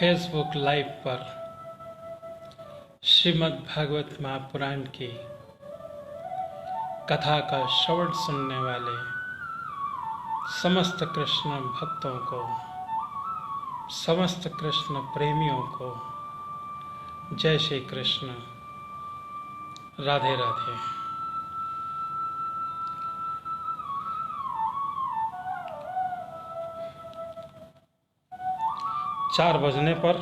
Facebook live पर श्रीमद् भागवत महापुराण की कथा का श्रवण सुनने वाले समस्त कृष्ण भक्तों को, समस्त कृष्ण प्रेमियों को जय श्री कृष्ण, राधे राधे। चार बजने पर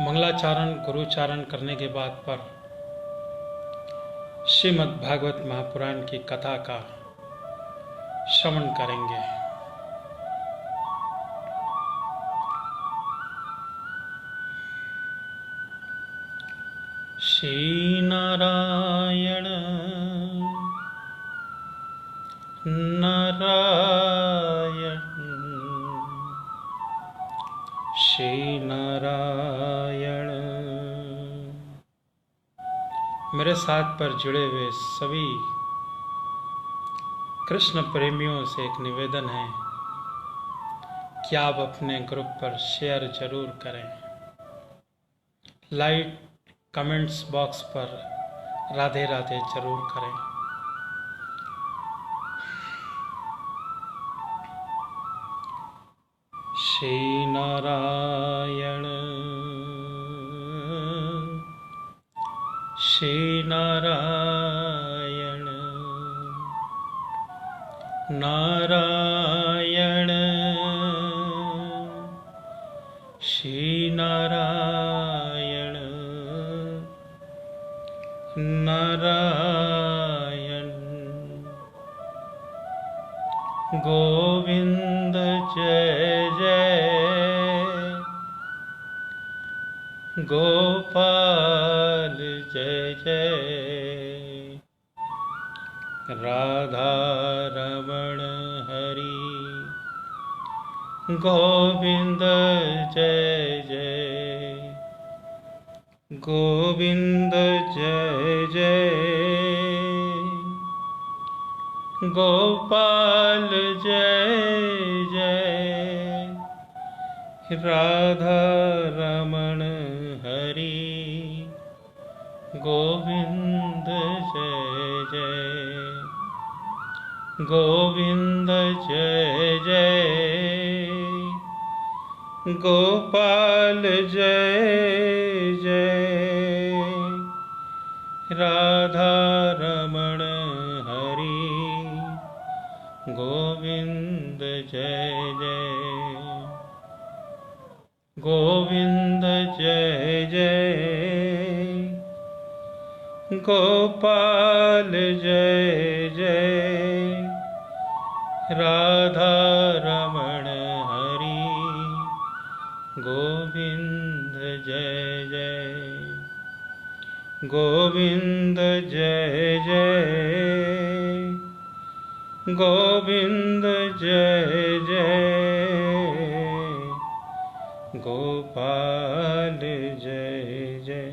मंगलाचारण गुरुचारण करने के बाद पर श्रीमद् भागवत महापुराण की कथा का श्रवण करेंगे। श्री नारायण नारायण श्री नारायण। मेरे साथ पर जुड़े हुए सभी कृष्ण प्रेमियों से एक निवेदन है कि आप अपने ग्रुप पर शेयर जरूर करें। लाइक कमेंट्स बॉक्स पर राधे राधे जरूर करें। श्री नारायण श्री नारायण नारायण श्री नारायण नारायण। गोविंद जय जय, गोपाल जय जय, राधा रमण हरि गोविंद जय जय, गोविंद जय जय, गोपाल जय जय, राधा रमण हरि गोविंद जय जय, गोविंद जय जय, गोपाल जय जय, राधा रमण हरि गोविंद जय जय, गोविंद जय जय, गोपाल जय जय, राधा रमण हरि गोविंद जय जय, गोविंद जय जय, गोविंद जय जय, गोपाल जय जय,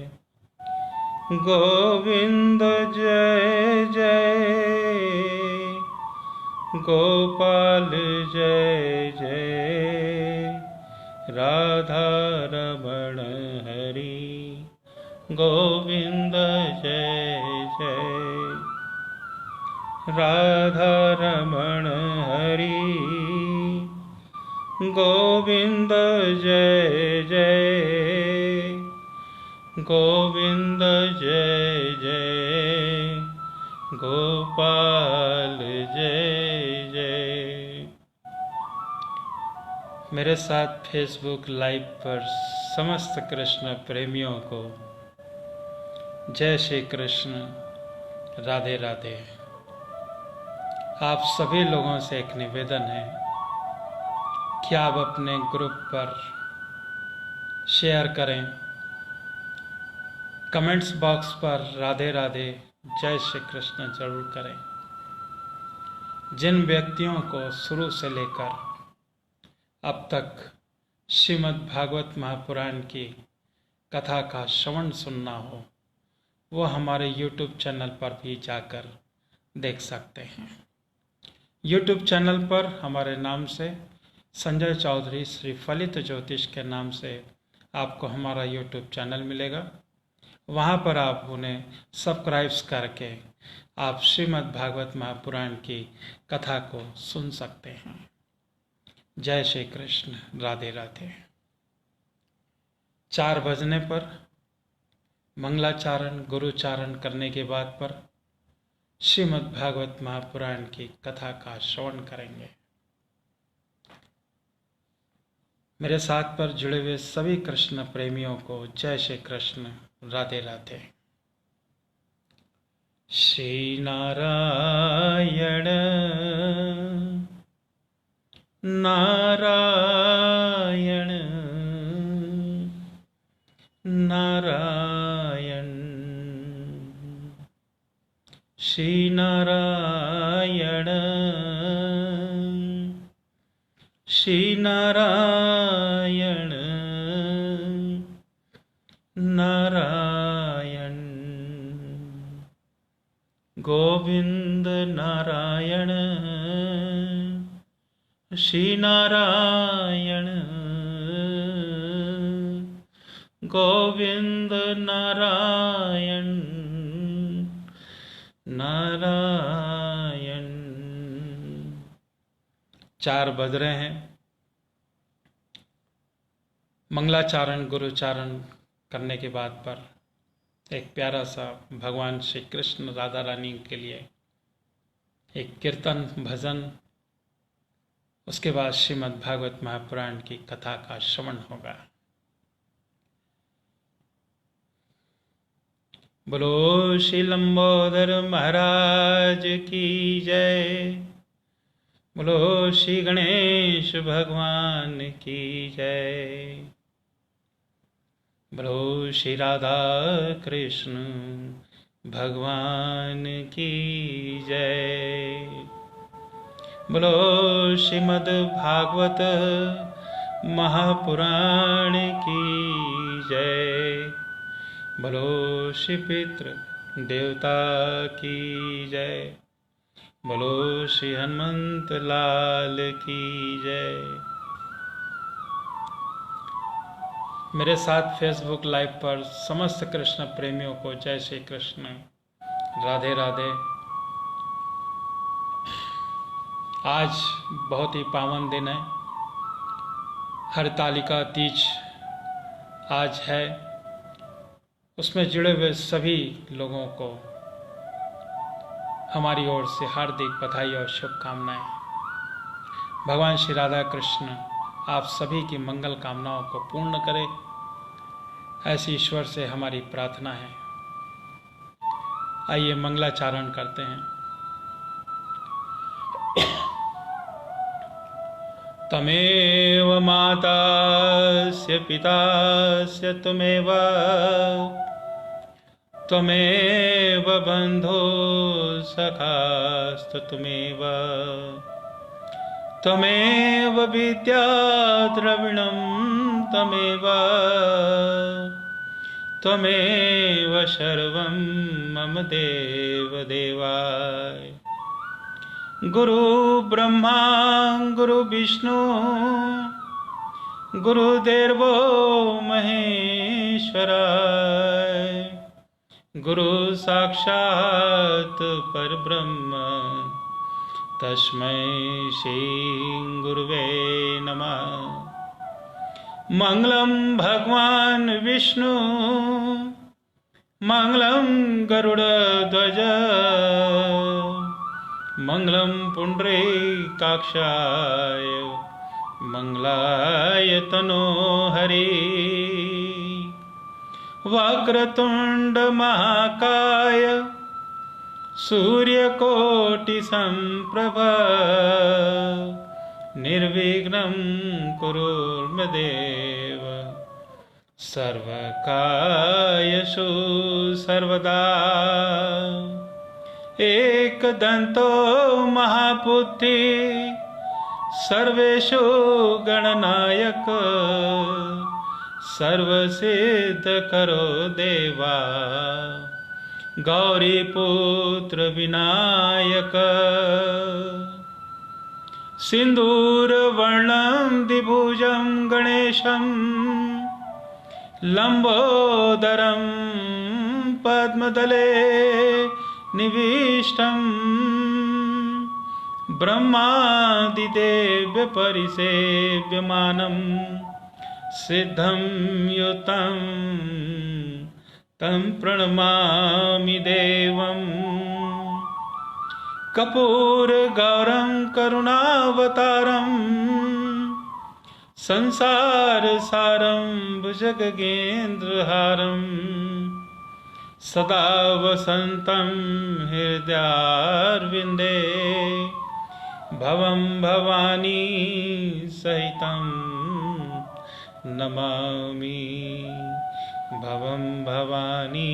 गोविंद जय जय, गोपाल जय जय, राधा रमण हरि गोविंद जय जय, राधा रमण हरि गोविंद जय जय, गोविंद जय जय, गोपाल जय जय। मेरे साथ फेसबुक लाइव पर समस्त कृष्ण प्रेमियों को जय श्री कृष्ण, राधे राधे। आप सभी लोगों से एक निवेदन है कि आप अपने ग्रुप पर शेयर करें, कमेंट्स बॉक्स पर राधे राधे जय श्री कृष्ण जरूर करें। जिन व्यक्तियों को शुरू से लेकर अब तक श्रीमद् भागवत महापुराण की कथा का श्रवण सुनना हो, वो हमारे YouTube चैनल पर भी जाकर देख सकते हैं। YouTube चैनल पर हमारे नाम से संजय चौधरी श्री फलित ज्योतिष के नाम से आपको हमारा यूट्यूब चैनल मिलेगा। वहाँ पर आप उन्हें सब्सक्राइब्स करके आप श्रीमद् भागवत महापुराण की कथा को सुन सकते हैं। जय श्री कृष्ण, राधे राधे। 4 बजने पर मंगलाचारण गुरुचारण करने के बाद पर श्रीमद् भागवत महापुराण की कथा का श्रवण करेंगे। मेरे साथ पर जुड़े हुए सभी कृष्ण प्रेमियों को जय श्री कृष्ण, राधे राधे। श्री नारायण नारायण नारायण, श्री नारायण श्री नारायण नारायण, गोविंद नारायण श्री नारायण, गोविंद नारायण नारायण। 4 बज रहे हैं। मंगलाचारण गुरुचारण करने के बाद पर एक प्यारा सा भगवान श्री कृष्ण राधा रानी के लिए एक कीर्तन भजन, उसके बाद श्रीमद् भागवत महापुराण की कथा का श्रवण होगा। बोलो श्री लंबोदर महाराज की जय, बोलो श्री गणेश भगवान की जय, बोलो श्री राधा कृष्ण भगवान की जय, बोलो श्रीमद् भागवत महापुराण की जय, बोलो श्री पितृ देवता की जय, बोलो श्री हनुमंत लाल की जय। मेरे साथ फेसबुक लाइव पर समस्त कृष्ण प्रेमियों को जय श्री कृष्ण, राधे राधे। आज बहुत ही पावन दिन है, हरतालिका तीज आज है। उसमें जुड़े हुए सभी लोगों को हमारी ओर से हार्दिक बधाई और शुभकामनाएं। भगवान श्री राधा कृष्ण आप सभी की मंगल कामनाओं को पूर्ण करें, ऐसी ईश्वर से हमारी प्रार्थना है। आइए मंगलाचारण करते हैं। तमेव मातास्य पितास्य त्वमेव, त्वमेव बन्धो सखास्तु त्वमेव, त्वमेव विद्या द्रविणं त्वमेव, त्वमेव सर्वं मम देव देवाय। गुरु ब्रह्मा गुरु विष्णु गुरुदेवो महेश्वराय, गुरु साक्षात् परब्रह्म तस्मै श्री गुरुवे नमः। मंगलम भगवान विष्णु मंगलम गरुड़ध्वज, मंगलम पुंडरीकाक्षाय मंगलाय तनो हरि। वक्रतुंड महाकाय सूर्यकोटि संप्रभ, निर्विघ्नं कुरु मे देव सर्वकार्येषु सर्वदा। एकदन्तो महाबुद्धि सर्वेषु गणनायक, सर्वसिद्धकरो देवा गौरीपुत्र विनायक। सिन्दूरवर्णं द्विभुजं गणेशं लम्बोदरं पद्मदले निविष्टं ब्रह्मादिदेव्यपरिसेव्यमानं सिद्धं युतं तं प्रणमामि देवम् कर्पूरगौरं करुणावतारं संसारसारं भुजगगेन्द्रहारं सदा वसन्तं हृदयारविन्दे भवं भवानी सहितं नमामि भवं भवानी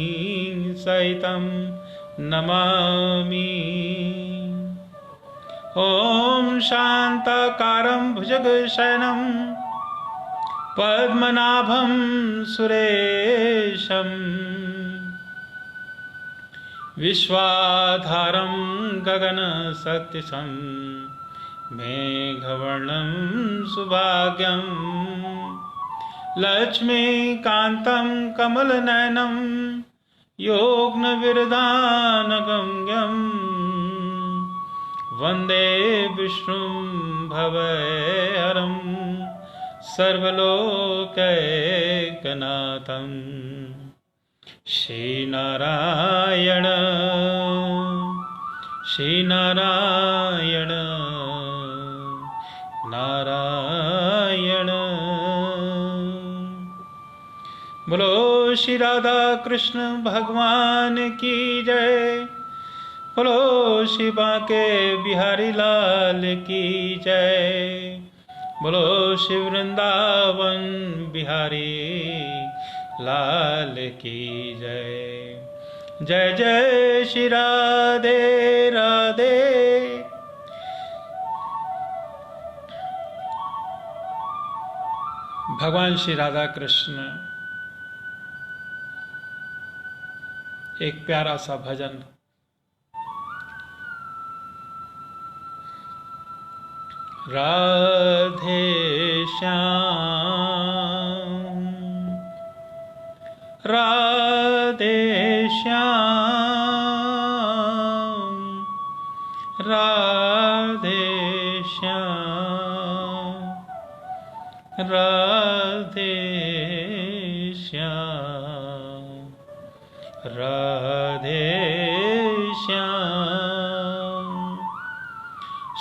सहितं नमामि। ॐ शान्ताकारं भुजगशयनं पद्मनाभं सुरेशं विश्वाधारं गगनसदृशं मेघवर्णं सुभाग्यं लक्ष्मीकान्तं कमलनयनं योगनविरदानगम्यं वन्दे विष्णुं भवहरं सर्वलोकैकनाथं श्रीनारायण श्रीनारायण नारायण। बोलो श्री राधा कृष्ण भगवान की जय। बोलो श्री बांके बिहारी लाल की जय। बोलो श्री वृंदावन बिहारी लाल की जय। जय जय श्री राधे राधे। भगवान श्री राधा कृष्ण एक प्यारा सा भजन राधे श्याम राधे श्याम राधे श्याम राधे श्याम राधे श्याम।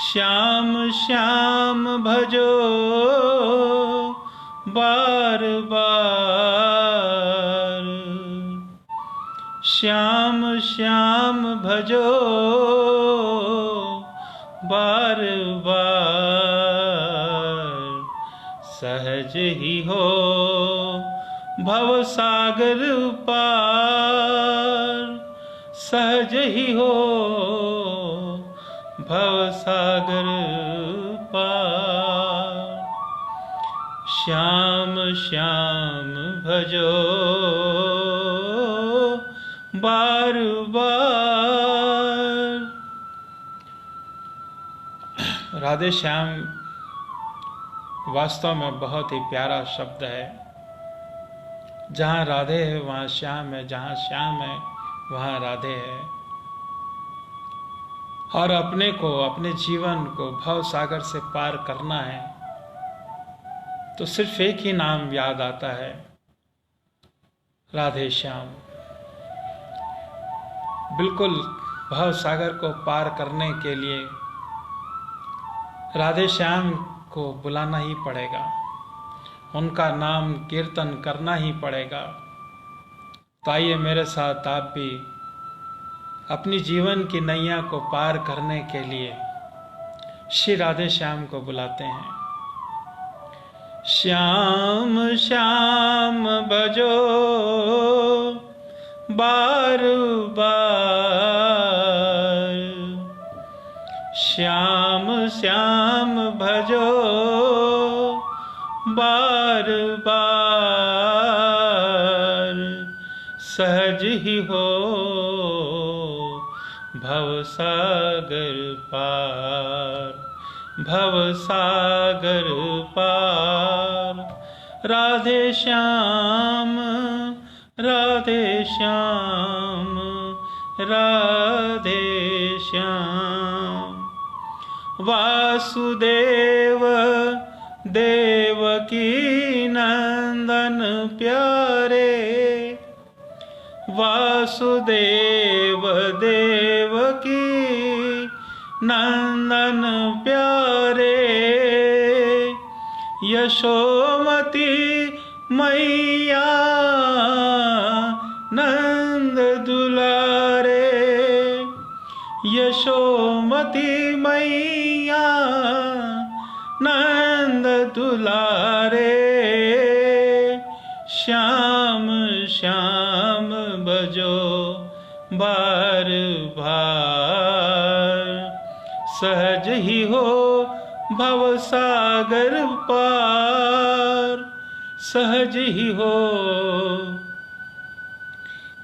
श्याम श्याम भजो बार बार श्याम श्याम भजो बार बार सहज ही हो भव सागर पार सहज ही हो भव सागर पार। श्याम श्याम भजो बार बार। राधे श्याम वास्तव में बहुत ही प्यारा शब्द है। जहाँ राधे है वहाँ श्याम है, जहाँ श्याम है वहाँ राधे है। और अपने को, अपने जीवन को भव सागर से पार करना है तो सिर्फ एक ही नाम याद आता है, राधे श्याम। बिल्कुल भव सागर को पार करने के लिए राधे श्याम को बुलाना ही पड़ेगा, उनका नाम कीर्तन करना ही पड़ेगा। तो आइए मेरे साथ आप भी अपनी जीवन की नैया को पार करने के लिए श्री राधे श्याम को बुलाते हैं। श्याम श्याम भजो बार बार श्याम श्याम भजो बार बार सहज ही हो भव सागर पार भव सागर पार। राधे श्याम राधे श्याम राधे श्याम। वासुदेव देवकी नंदन प्यारे। वासुदेव देवकी नंदन प्यारे। यशोमती मैया नंद दुलारे। यशोमती मैया नंद दुलारे। श्याम श्याम बजो बार बार। सहज ही हो भव सागर पार। सहज ही हो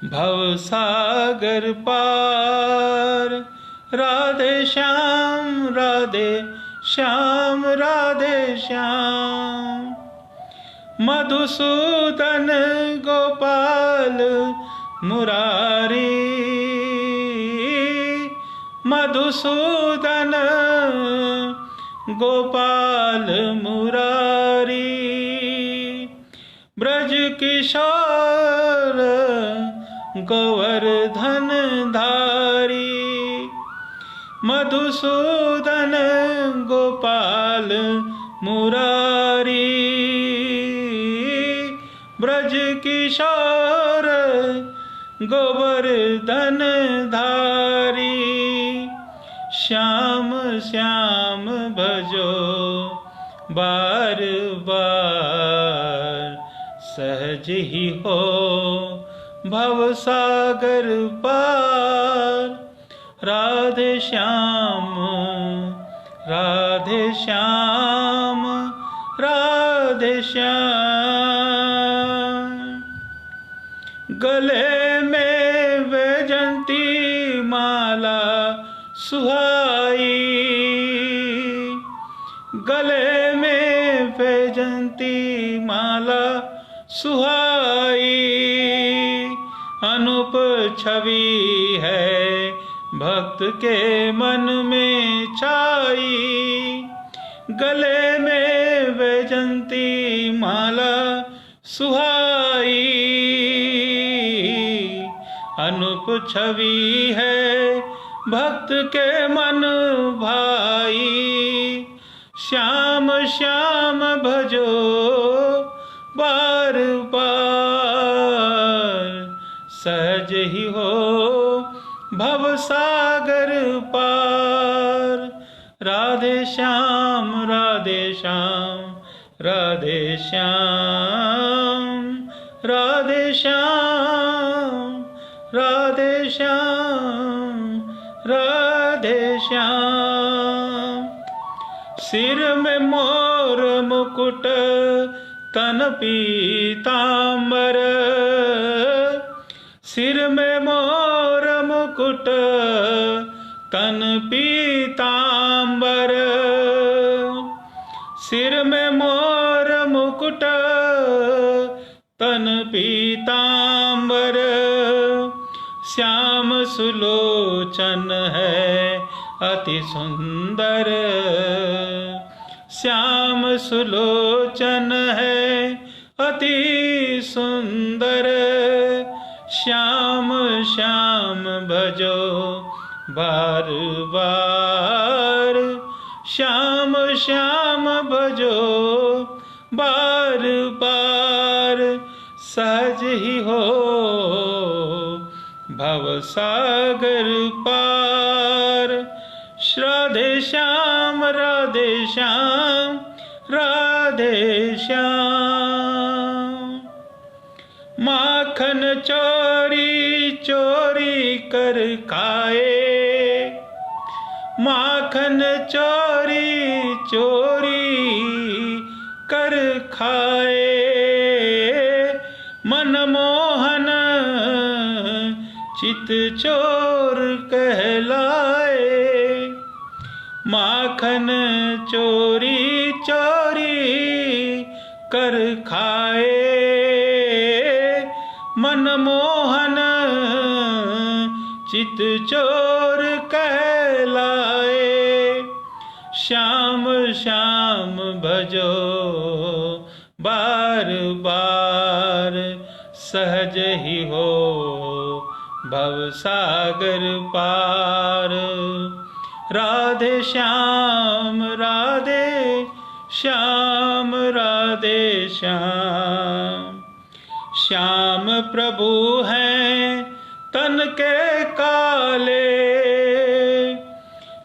भव सागर पार। राधे श्याम राधे श्याम राधे श्याम। मधुसूदन गोपाल मुरारी। मधुसूदन गोपाल मुरारी। ब्रज किशोर गोवर्धन धारी। मधुसूदन गोपाल मुरारी। ब्रज किशोर गोवर्धन धारी। श्याम श्याम भजो बार बार। सहज ही हो भव सागर पार। राधे श्याम राधे श्याम राधे श्याम। गले में वैजंती माला सुहाई। गले में वैजंती माला सुहाई। अनूप छवि है भक्त के मन में छाई। गले में वैजंती माला सुहाई। अनूप छवि है भक्त के मन भाई। श्याम श्याम भजो बार बार। सहज ही हो भव सागर पार। राधे श्याम राधे श्याम राधे श्याम राधे श्याम राधे श्याम राधे श्याम। सिर में मोर मुकुट तन पीतांबर। सिर में मोर मुकुट तन पीतांबर। सिर में मोर मुकुट तन पीतांबर। श्याम सुलोचन है अति सुंदर। श्याम सुलोचन है अति सुंदर। श्याम श्याम भजो बार बार। श्याम श्याम भजो बार बार। सहज ही हो भव सागर पार। राधे श्याम राधे श्याम राधे श्याम। माखन चोरी चोरी कर खाए। माखन चोरी चोरी कर खाए। मनमोहन चित चोर कहलाए। माखन चोरी चोरी कर खाए, मनमोहन चित चोर कहलाए। श्याम श्याम भजो बार बार, सहज ही हो भव सागर पार। राधे श्याम राधे श्याम राधे श्याम। श्याम प्रभु हैं तन के काले,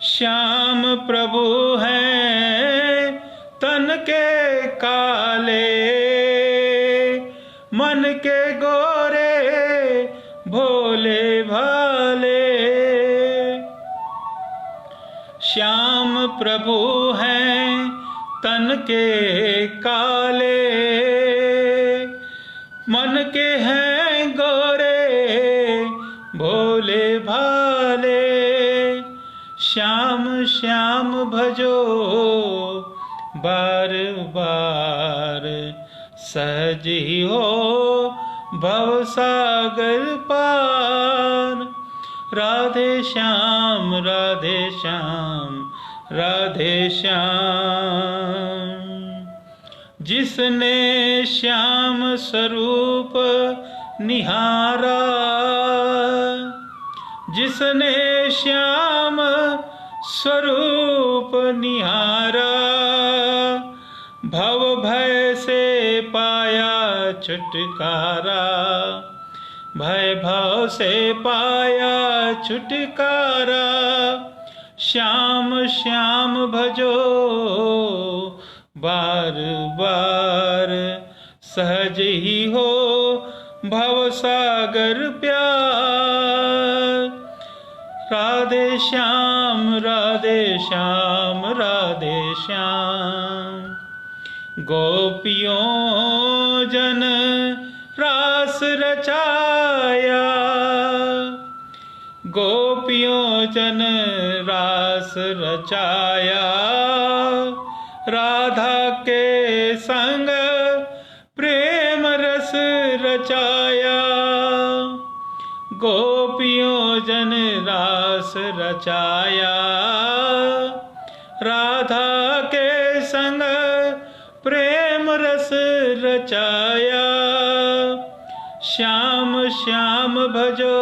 श्याम प्रभु हैं तन के काले, मन के गोरे भोले भाले। श्याम प्रभु हैं तन के काले, मन के हैं गोरे भोले भाले। श्याम श्याम भजो बार बार, सहज ही हो भव सागर पार। राधे श्याम राधे श्याम राधे श्याम। जिसने श्याम स्वरूप निहारा, जिसने श्याम स्वरूप निहारा, भव भय से पाया छुटकारा, भय भाव से पाया छुटकारा। श्याम श्याम भजो बार बार, सहज ही हो भव सागर प्यार। राधे श्याम राधे श्याम राधे श्याम। गोपियों जन रास रचाया, गोपियों जन रास रचाया, राधा के संग प्रेम रस रचाया। गोपियों जन रास रचाया, राधा के संग प्रेम रस रचाया। श्याम श्याम भजो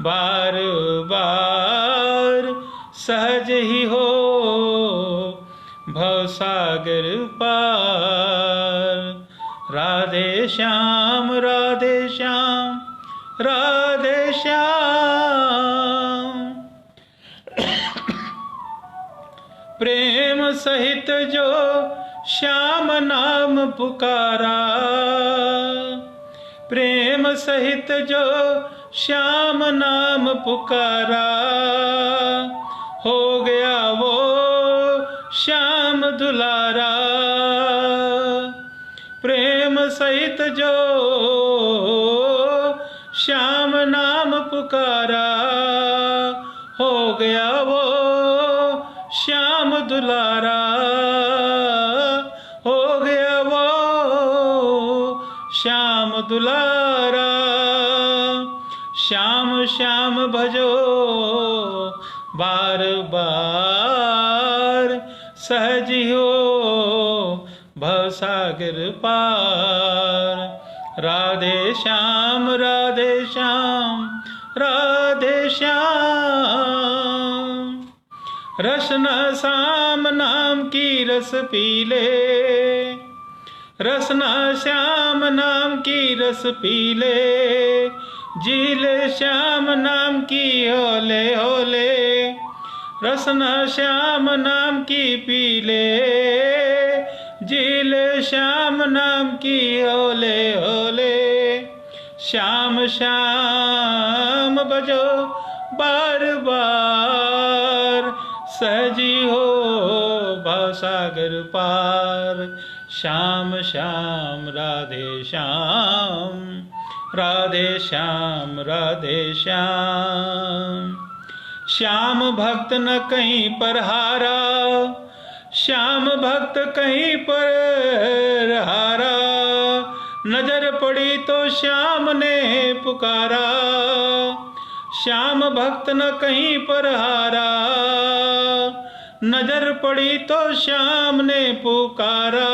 बार बार, सहज ही हो भव सागर पार। राधे श्याम राधे श्याम राधे श्याम। प्रेम सहित जो श्याम नाम पुकारा, प्रेम सहित जो श्याम नाम पुकारा, हो गया वो श्याम दुलारा। प्रेम सहित जो श्याम नाम पुकारा, हो गया वो श्याम दुलारा। हो गया वो श्याम दुलारा। श्याम श्याम भजो बार बार, सहज हो भव सागर पार। राधे श्याम राधे श्याम राधे श्याम। रसना श्याम नाम की रस पी ले, रसना श्याम नाम की रस पी ले, जी ले श्याम नाम की होले होले। रसना श्याम नाम की पी ले, जी ले श्याम नाम की होले होले। श्याम श्याम बजो बार बार, सहजी हो भव सागर पार। श्याम श्याम राधे श्याम राधे श्याम राधे श्याम। श्याम भक्त न कहीं पर हारा, श्याम भक्त कहीं पर हारा, नजर पड़ी तो श्याम ने पुकारा, श्याम भक्त न कहीं पर हारा, नजर पड़ी तो श्याम ने पुकारा,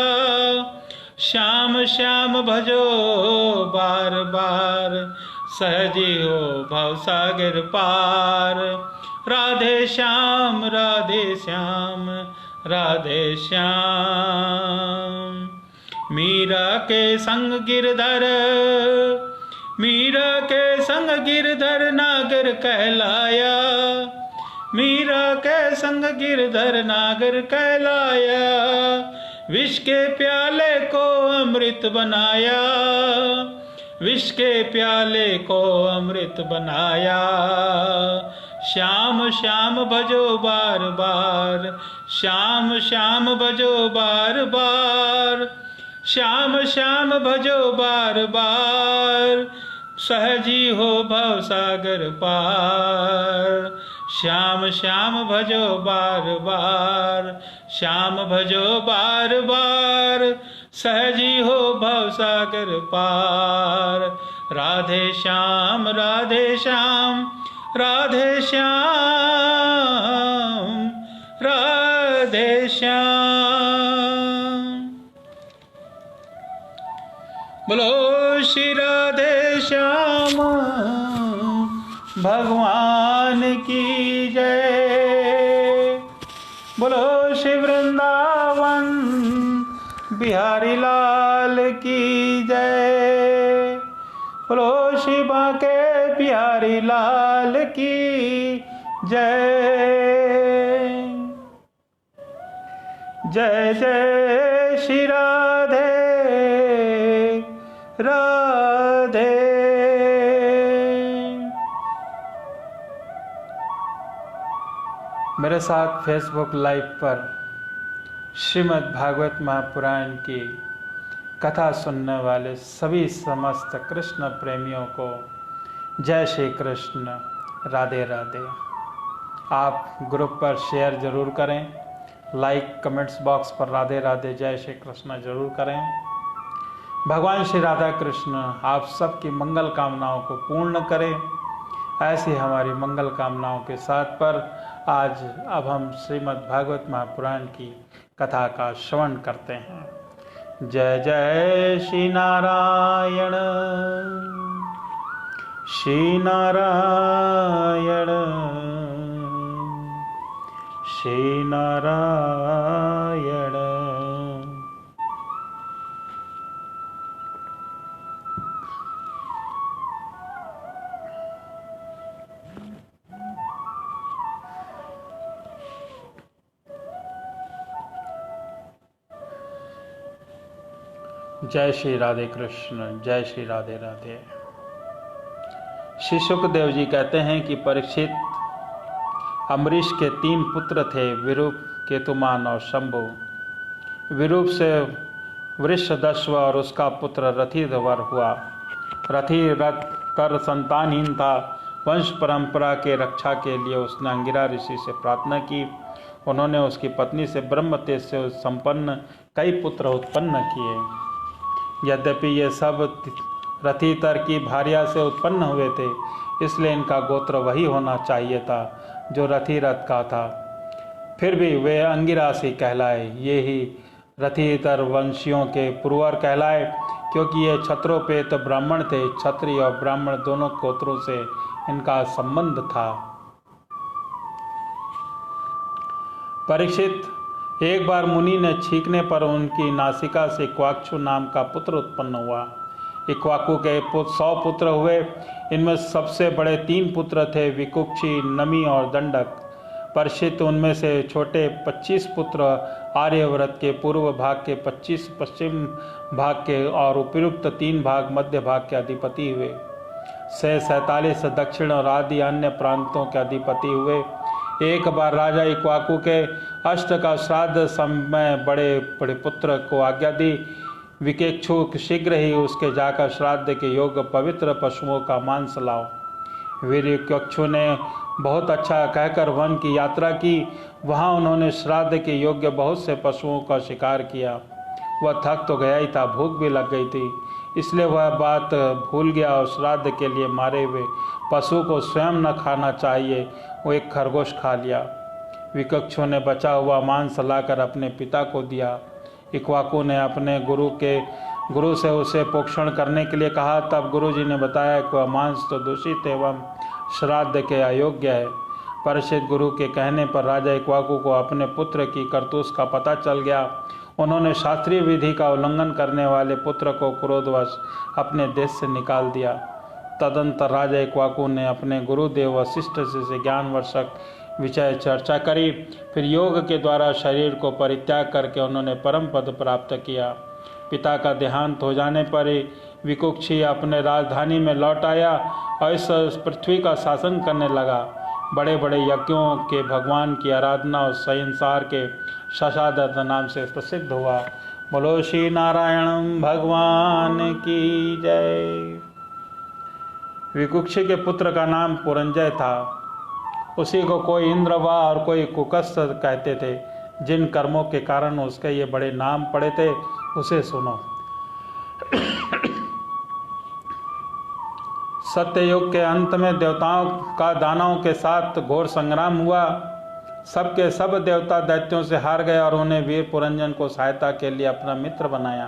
श्याम श्याम भजो बार बार, सहजी हो भवसागर पार, राधे श्याम राधे श्याम राधे श्याम। मीरा के संग गिरधर, मीरा के संग गिरधर नागर कहलाया, मीरा के संग गिरधर नागर कहलाया, विष के प्याले को अमृत बनाया, विष के प्याले को अमृत बनाया, श्याम श्याम भजो बार बार, श्याम श्याम भजो बार बार, श्याम श्याम भजो बार बार, सहजी हो भवसागर पार, श्याम श्याम भजो बार बार, श्याम भजो बार बार, सहजी हो भवसागर पार, राधे श्याम राधे श्याम राधे श्याम राधे श्याम। बोलो श्री राधे श्याम भगवान की जय, बोलो श्री वृंदावन बिहारी लाल की जय, बोलो श्री बांके बिहारी लाल की जय, जय जय श्री राधे राधे। मेरे साथ फेसबुक लाइव पर श्रीमद् भागवत महापुराण की कथा सुनने वाले सभी समस्त कृष्ण प्रेमियों को जय श्री कृष्ण, राधे राधे। आप ग्रुप पर शेयर जरूर करें, लाइक कमेंट्स बॉक्स पर राधे राधे जय श्री कृष्ण जरूर करें। भगवान श्री राधा कृष्ण आप सबकी मंगल कामनाओं को पूर्ण करें। ऐसी हमारी मंगल कामनाओं के साथ पर आज अब हम श्रीमद् भागवत महापुराण की कथा का श्रवण करते हैं। जय जय श्री नारायण, श्री नारायण, श्री नारायण। जय श्री राधे कृष्ण, जय श्री राधे राधे। श्री सुखदेव जी कहते हैं कि परीक्षित, अम्बरीश के 3 पुत्र थे, विरूप, केतुमान और शंभु। विरूप से वृषदश्व और उसका पुत्र रथिधर हुआ। रथी रथ कर संतानहीन था। वंश परंपरा के रक्षा के लिए उसने अंगिरा ऋषि से प्रार्थना की। उन्होंने उसकी पत्नी से ब्रह्म तेज से संपन्न कई पुत्र उत्पन्न किए। यद्यपि ये सब रथितर की भार्या से उत्पन्न हुए थे, इसलिए इनका गोत्र वही होना चाहिए था जो रथिरथ का था। फिर भी वे अंगिरासी कहलाए। ये ही रथितर वंशियों के पुरवर कहलाए, क्योंकि ये क्षत्रोपेत ब्राह्मण थे। क्षत्रिय और ब्राह्मण दोनों गोत्रों से इनका संबंध था। परीक्षित, एक बार मुनि ने छींकने पर उनकी नासिका से इक्वाक्षु नाम का पुत्र उत्पन्न हुआ। इक्वाकु के 100 पुत्र हुए। इनमें सबसे बड़े 3 पुत्र थे, विकुक्षी, नमी और दंडक। परीक्षित, उनमें से छोटे 25 पुत्र आर्यव्रत के पूर्व भाग के, 25 पश्चिम भाग के और उपयुक्त 3 भाग मध्य भाग के अधिपति हुए। 47 दक्षिण और आदि अन्य प्रांतों के अधिपति हुए। एक बार राजा इक्वाकु के अष्ट का श्राद्ध समय बड़े बड़े पुत्र को आज्ञा दी, विकेक्षु शीघ्र ही उसके जाकर श्राद्ध के योग्य पवित्र पशुओं का मांस लाओ। वीर्यकक्षु ने बहुत अच्छा कहकर वन की यात्रा की। वहाँ उन्होंने श्राद्ध के योग्य बहुत से पशुओं का शिकार किया। वह थक तो गया ही था, भूख भी लग गई थी, इसलिए वह बात भूल गया और श्राद्ध के लिए मारे हुए पशु को स्वयं न खाना चाहिए, वो एक खरगोश खा लिया। विकक्षु ने बचा हुआ मांस लाकर अपने पिता को दिया। इक्ष्वाकु ने अपने गुरु से उसे पोषण करने के लिए कहा। तब गुरुजी ने बताया कि वह मांस तो दूषित एवं श्राद्ध के अयोग्य है। परीक्षित गुरु के कहने पर राजा इक्ष्वाकु को अपने पुत्र की करतूत का पता चल गया। उन्होंने शास्त्रीय विधि का उल्लंघन करने वाले पुत्र को क्रोधवश अपने देश से निकाल दिया। तदंतर राजा इक्ष्वाकु ने अपने गुरुदेव वशिष्ठ से ज्ञानवर्धक विषय चर्चा करी। फिर योग के द्वारा शरीर को परित्याग करके उन्होंने परम पद प्राप्त किया। पिता का देहांत हो जाने पर ही विकुक्षी अपने राजधानी में लौट आया और इस पृथ्वी का शासन करने लगा। बड़े बड़े यज्ञों के भगवान की आराधना और संसार के शशादत्त नाम से प्रसिद्ध हुआ। बोलो श्री नारायण भगवान की जय। विकुक्षी के पुत्र का नाम पुरंजय था। उसी को कोई इंद्रवा और कोई कुकस्थ कहते थे। जिन कर्मों के कारण उसके ये बड़े नाम पड़े थे उसे सुनो। सत्ययुग के अंत में देवताओं का दानवों के साथ घोर संग्राम हुआ। सबके सब देवता दैत्यों से हार गए और उन्हें वीर पुरंजन को सहायता के लिए अपना मित्र बनाया।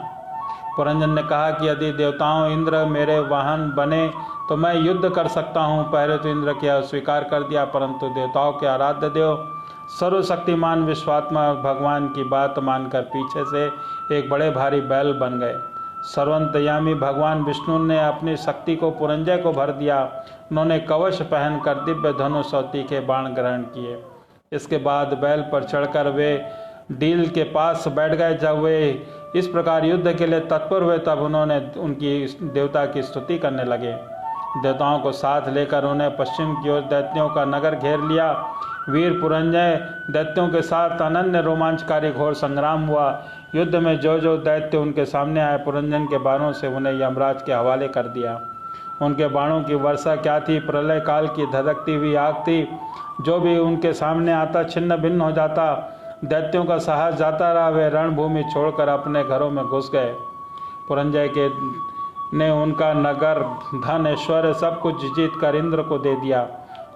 पुरंजन ने कहा कि यदि देवताओं इंद्र मेरे वाहन बने तो मैं युद्ध कर सकता हूँ। पहले तो इंद्र की स्वीकार कर दिया, परंतु देवताओं के आराध्य देव सर्वशक्तिमान विश्वात्मा भगवान की बात मानकर पीछे से एक बड़े भारी बैल बन गए। सर्वंतयामी भगवान विष्णु ने अपनी शक्ति को पुरंजय को भर दिया। उन्होंने कवच पहनकर दिव्य धनुष और तीखे बाण ग्रहण किए। इसके बाद बैल पर चढ़कर वे डील के पास बैठ गए। जब वे इस प्रकार युद्ध के लिए तत्पर हुए तब उन्होंने उनकी देवता की स्तुति करने लगे। देवताओं को साथ लेकर उन्हें पश्चिम की ओर दैत्यों का नगर घेर लिया। वीर पुरंजय दैत्यों के साथ अनन्य रोमांचकारी घोर संग्राम हुआ। युद्ध में जो जो दैत्य उनके सामने आए, पुरंजन के बाणों से उन्हें यमराज के हवाले कर दिया। उनके बाणों की वर्षा क्या थी, प्रलय काल की धधकती हुई आग थी। जो भी उनके सामने आता छिन्न भिन्न हो जाता। दैत्यों का साहस जाता रहा। वे रणभूमि छोड़कर अपने घरों में घुस गए। पुरंजय ने उनका नगर, धन, ऐश्वर्य सब कुछ जीत कर इंद्र को दे दिया।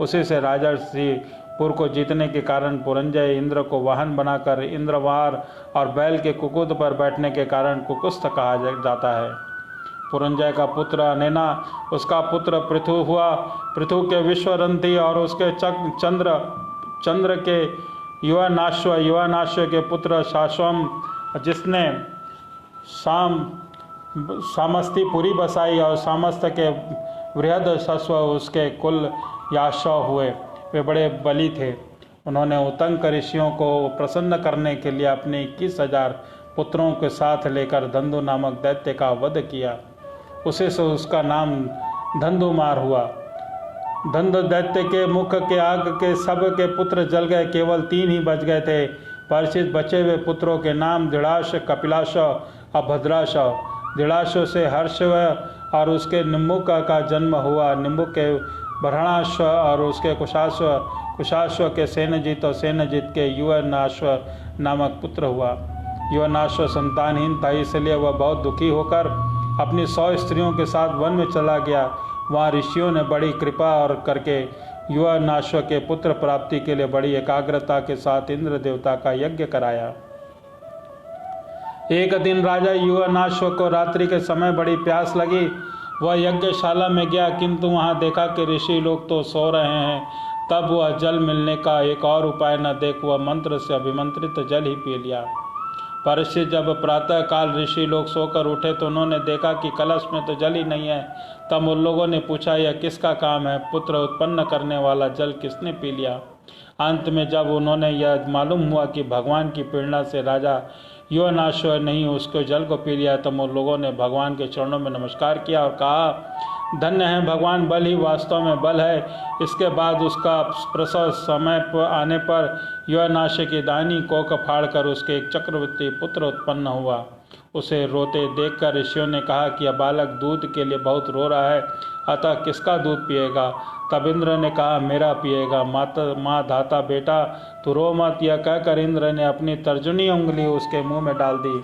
उसी से राजर्षिपुर को जीतने के कारण पुरंजय इंद्र को वाहन बनाकर इंद्रवार और बैल के कुकुद पर बैठने के कारण कुकुस्थ कहा जाता है। पुरंजय का पुत्र अनेना, उसका पुत्र पृथु हुआ। पृथु के विश्वरंती और उसके चंद्र के युवानाश्व के पुत्र शाश्वम, जिसने सामस्तीपुरी बसाई और सामस्त के बृहद शस्व उसके कुल याश्व हुए। वे बड़े बली थे। उन्होंने उतंक ऋषियों को प्रसन्न करने के लिए अपने 21,000 पुत्रों के साथ लेकर धंधु नामक दैत्य का वध किया। उसी से उसका नाम धंधुमार हुआ। धंधु दैत्य के मुख के आग के सब के पुत्र जल गए, केवल 3 ही बच गए थे। परिचित बचे हुए पुत्रों के नाम दृढ़ाश, कपिलाश और भद्राश। दृढ़ाश से हर्ष और उसके निम्बुक का जन्म हुआ। निम्बुक के भरणाश्व और उसके कुशाश्व के सेनजीत और सेनजीत के युवनाश्व नामक पुत्र हुआ। युवनाश्व संतानहीन था, इसलिए वह बहुत दुखी होकर अपनी 100 स्त्रियों के साथ वन में चला गया। वहाँ ऋषियों ने बड़ी कृपा और करके युवनाश्व के पुत्र प्राप्ति के लिए बड़ी एकाग्रता के साथ इंद्र देवता का यज्ञ कराया। एक दिन राजा युवनाश्व को रात्रि के समय बड़ी प्यास लगी। वह यज्ञशाला में गया, किंतु वहां देखा कि ऋषि लोग तो सो रहे हैं। तब वह जल मिलने का एक और उपाय न देख वह मंत्र से अभिमंत्रित जल ही पी लिया। परीक्षित जब प्रातः काल ऋषि लोग सोकर उठे तो उन्होंने देखा कि कलश में तो जल ही नहीं है। तब उन लोगों ने पूछा, यह किसका काम है? पुत्र उत्पन्न करने वाला जल किसने पी लिया? अंत में जब उन्होंने यह मालूम हुआ कि भगवान की प्रेरणा से राजा युवनाश्व नहीं उसको जल को पी लिया, तब उन लोगों ने भगवान के चरणों में नमस्कार किया और कहा, धन्य है भगवान, बल ही वास्तव में बल है। इसके बाद उसका प्रसव समय पर आने पर युवनाश्व की दाहिनी कोख फाड़कर उसके एक चक्रवर्ती पुत्र उत्पन्न हुआ। उसे रोते देखकर ऋषियों ने कहा कि यह बालक दूध के लिए बहुत रो रहा है, अतः किसका दूध पिएगा? तब इंद्र ने कहा, मेरा पिएगा। माँ धाता बेटा तू रो मत, यह कहकर इंद्र ने अपनी तर्जनी उंगली उसके मुंह में डाल दी।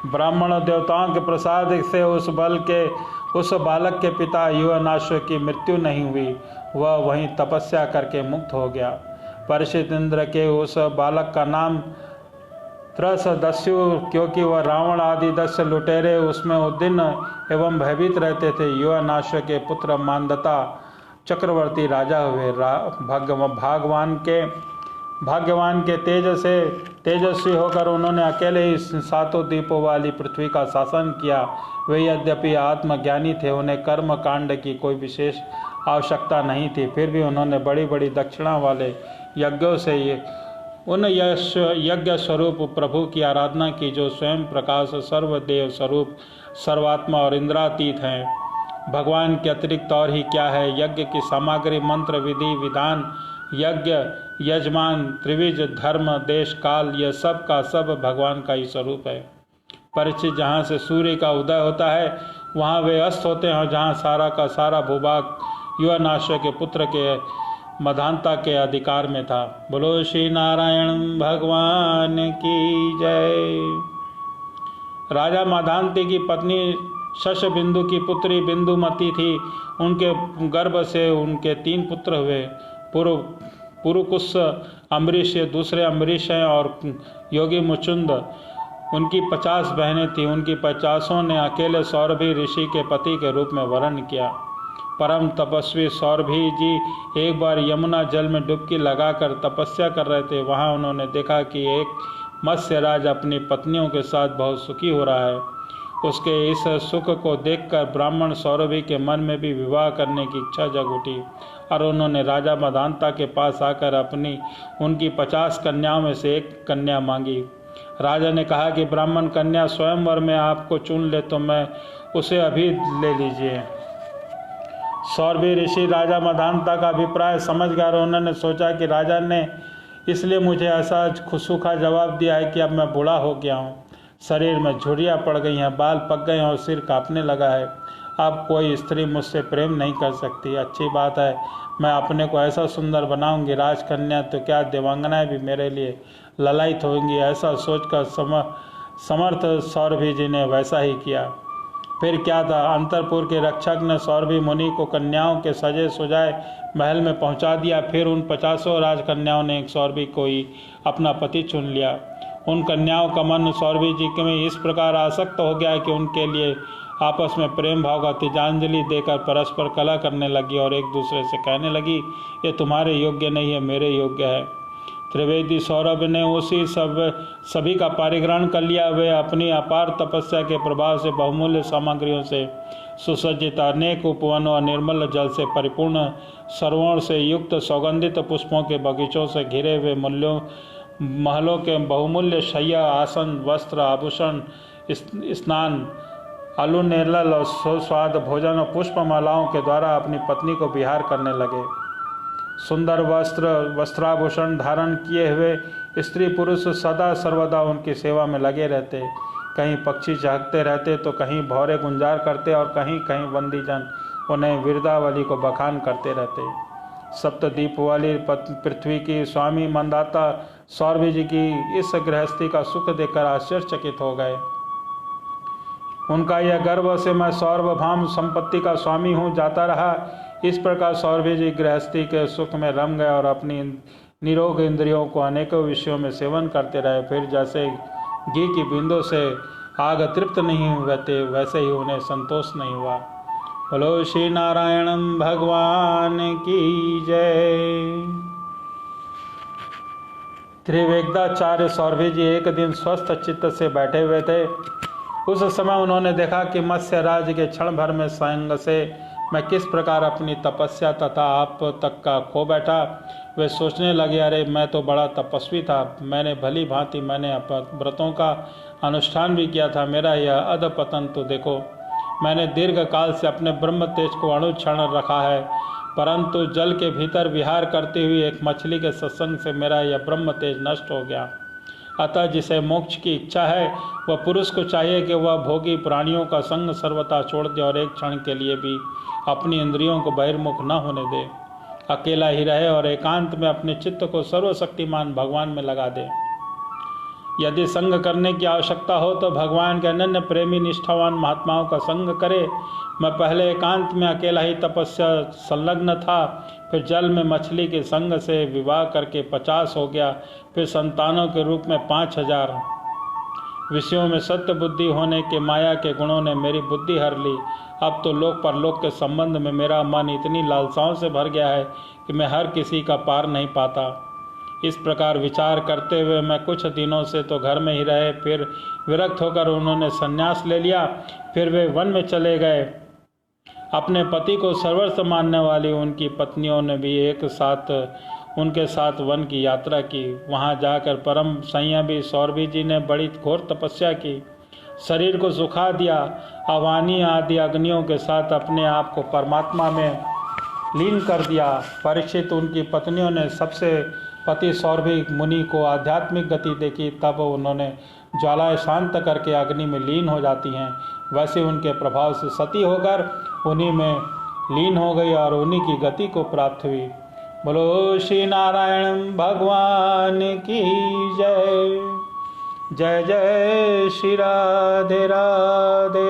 ब्राह्मण देवताओं के प्रसाद से उस बालक के पिता युवानाश्व की मृत्यु नहीं हुई, वह वहीं तपस्या करके मुक्त हो गया। परीक्षित इंद्र के उस बालक का नाम त्रसदस्यु, क्योंकि वह रावण आदि 10 लुटेरे उसमें उद्दिन एवं भयभीत रहते थे, युवानाश्व के पुत्र मानदता चक्रवर्ती राजा हुए। भाग्यवान के तेजस्वी होकर उन्होंने अकेले ही 7 द्वीपों वाली पृथ्वी का शासन किया। वे यद्यपि आत्मज्ञानी थे, उन्हें कर्म कांड की कोई विशेष आवश्यकता नहीं थी, फिर भी उन्होंने बड़ी बड़ी दक्षिणा वाले यज्ञों से उन यज्ञ स्वरूप प्रभु की आराधना की, जो स्वयं प्रकाश, सर्वदेव स्वरूप, सर्वात्मा और इंद्रातीत हैं। भगवान के अतिरिक्त और ही क्या है? यज्ञ की सामग्री, मंत्र, विधि, विधान, यज्ञ, यजमान, त्रिविज, धर्म, देश, काल, यह सब का सब भगवान का ही स्वरूप है। परीक्षित, जहाँ से सूर्य का उदय होता है वहाँ वे अस्त होते हैं, और जहाँ सारा का सारा भूभाग युवानाश्व के पुत्र के मधानता के अधिकार में था। बोलो श्री नारायण भगवान की जय। राजा माधांती की पत्नी शशबिंदु की पुत्री बिंदुमती थी। उनके गर्भ से उनके 3 पुत्र हुए। पुरुकुश, अम्बरीश, दूसरे अम्बरीश हैं, और योगी मुचुंद। उनकी 50 बहनें थीं। उनकी 50 ने अकेले सौरभी ऋषि के पति के रूप में वर्ण किया। परम तपस्वी सौरभी जी एक बार यमुना जल में डुबकी लगाकर तपस्या कर रहे थे। वहां उन्होंने देखा कि एक मत्स्यराज अपनी पत्नियों के साथ बहुत सुखी हो रहा है। उसके इस सुख को देखकर ब्राह्मण सौरभी के मन में भी विवाह करने की इच्छा जग उठी, और उन्होंने राजा मदांता के पास आकर उनकी 50 कन्याओं में से एक कन्या मांगी। राजा ने कहा कि ब्राह्मण कन्या स्वयंवर में आपको चुन ले तो मैं उसे अभी ले लीजिए। सौरभी ऋषि राजा मदांता का अभिप्राय समझ गया, और उन्होंने सोचा कि राजा ने इसलिए मुझे ऐसा सूखा जवाब दिया है कि अब मैं बूढ़ा हो गया हूँ, शरीर में झुर्रियाँ पड़ गई हैं, बाल पक गए हैं और सिर कांपने लगा है। अब कोई स्त्री मुझसे प्रेम नहीं कर सकती। अच्छी बात है, मैं अपने को ऐसा सुंदर बनाऊंगी, राजकन्या तो क्या देवांगनाएं भी मेरे लिए ललायित होंगी। ऐसा सोचकर समर्थ सौरभी जी ने वैसा ही किया। फिर क्या था, अंतरपुर के रक्षक ने सौरभी मुनि को कन्याओं के सजे सुजाए महल में पहुंचा दिया। फिर उन 50 राजकन्याओं ने एक सौरभी को ही अपना पति चुन लिया। उन कन्याओं का मन सौरभी जी के में इस प्रकार आसक्त हो गया कि उनके लिए आपस में प्रेम भाव का तिजांजलि देकर परस्पर कलह करने लगी, और एक दूसरे से कहने लगी, ये तुम्हारे योग्य नहीं है, मेरे योग्य है। त्रिवेदी सौरभ ने उसी सभी का परिग्रहण कर लिया। वे अपनी अपार तपस्या के प्रभाव से बहुमूल्य सामग्रियों से सुसज्जित अनेक उपवनों और निर्मल जल से परिपूर्ण सरोवर से युक्त सौगंधित पुष्पों के बगीचों से घिरे हुए महलों के बहुमूल्य शैया, आसन, वस्त्र, आभूषण, स्नान, आलू निर्लल और सुस्वाद भोजन और पुष्पमालाओं के द्वारा अपनी पत्नी को विहार करने लगे। सुंदर वस्त्राभूषण धारण किए हुए स्त्री पुरुष सदा सर्वदा उनकी सेवा में लगे रहते। कहीं पक्षी चहकते रहते तो कहीं भौरे गुंजार करते, और कहीं कहीं बंदीजन उन्हें विरदावली को बखान करते रहते। सप्तद्वीप वाली पृथ्वी की स्वामी मंदाता सौरभी जी की इस गृहस्थी का सुख देखकर आश्चर्यचकित हो गए। उनका यह गर्व से मैं सार्वभौम संपत्ति का स्वामी हूँ जाता रहा। इस प्रकार सौरभी जी गृहस्थी के सुख में रम गए और अपनी निरोग इंद्रियों को अनेकों विषयों में सेवन करते रहे। फिर जैसे घी की बूंदों से आग तृप्त नहीं होते, वैसे ही उन्हें संतोष नहीं हुआ। बोलो श्री नारायण भगवान की जय। त्रिवेदाचार्य सौरभी जी एक दिन स्वस्थ चित्त से बैठे हुए थे। उस समय उन्होंने देखा कि मत्स्यराज के क्षण भर में संग से मैं किस प्रकार अपनी तपस्या तथा आप तक का खो बैठा। वे सोचने लगे, अरे मैं तो बड़ा तपस्वी था, मैंने भली भांति मैंने व्रतों का अनुष्ठान भी किया था, मेरा यह अधपतन तो देखो। मैंने दीर्घ काल से अपने ब्रह्म तेज को अनुक्षण रखा है, परंतु जल के भीतर विहार करती हुई एक मछली के सत्संग से मेरा यह ब्रह्म तेज नष्ट हो गया। अतः जिसे मोक्ष की इच्छा है वह पुरुष को चाहिए कि वह भोगी प्राणियों का संग सर्वथा छोड़ दे और एक क्षण के लिए भी अपनी इंद्रियों को बहिर्मुख न होने दे, अकेला ही रहे और एकांत में अपने चित्त को सर्वशक्तिमान भगवान में लगा दे। यदि संग करने की आवश्यकता हो तो भगवान के अनन्य प्रेमी निष्ठावान महात्माओं का संग करे। मैं पहले एकांत में अकेला ही तपस्या संलग्न था, फिर जल में मछली के संग से विवाह करके 50 हो गया, फिर संतानों के रूप में 5000। विषयों में सत्य बुद्धि होने के माया के गुणों ने मेरी बुद्धि हर ली। अब तो लोक परलोक के संबंध में मेरा मन इतनी लालसाओं से भर गया है कि मैं हर किसी का पार नहीं पाता। इस प्रकार विचार करते हुए मैं कुछ दिनों से तो घर में ही रहे, फिर विरक्त होकर उन्होंने संन्यास ले लिया। फिर वे वन में चले गए। अपने पति को सर्वस्व मानने वाली उनकी पत्नियों ने भी एक साथ उनके साथ वन की यात्रा की। वहां जाकर परम संयमी सौरभी जी ने बड़ी घोर तपस्या की, शरीर को सुखा दिया। अवानी आदि अग्नियों के साथ अपने आप को परमात्मा में लीन कर दिया। परीक्षित उनकी पत्नियों ने सबसे पति सौरभी मुनि को आध्यात्मिक गति देखी, तब उन्होंने ज्वालाएं शांत करके अग्नि में लीन हो जाती हैं। वैसे उनके प्रभाव से सती होकर उन्हीं में लीन हो गई और उन्हीं की गति को प्राप्त हुई। बोलो श्री नारायण भगवान की जय। जय जय श्री राधे राधे।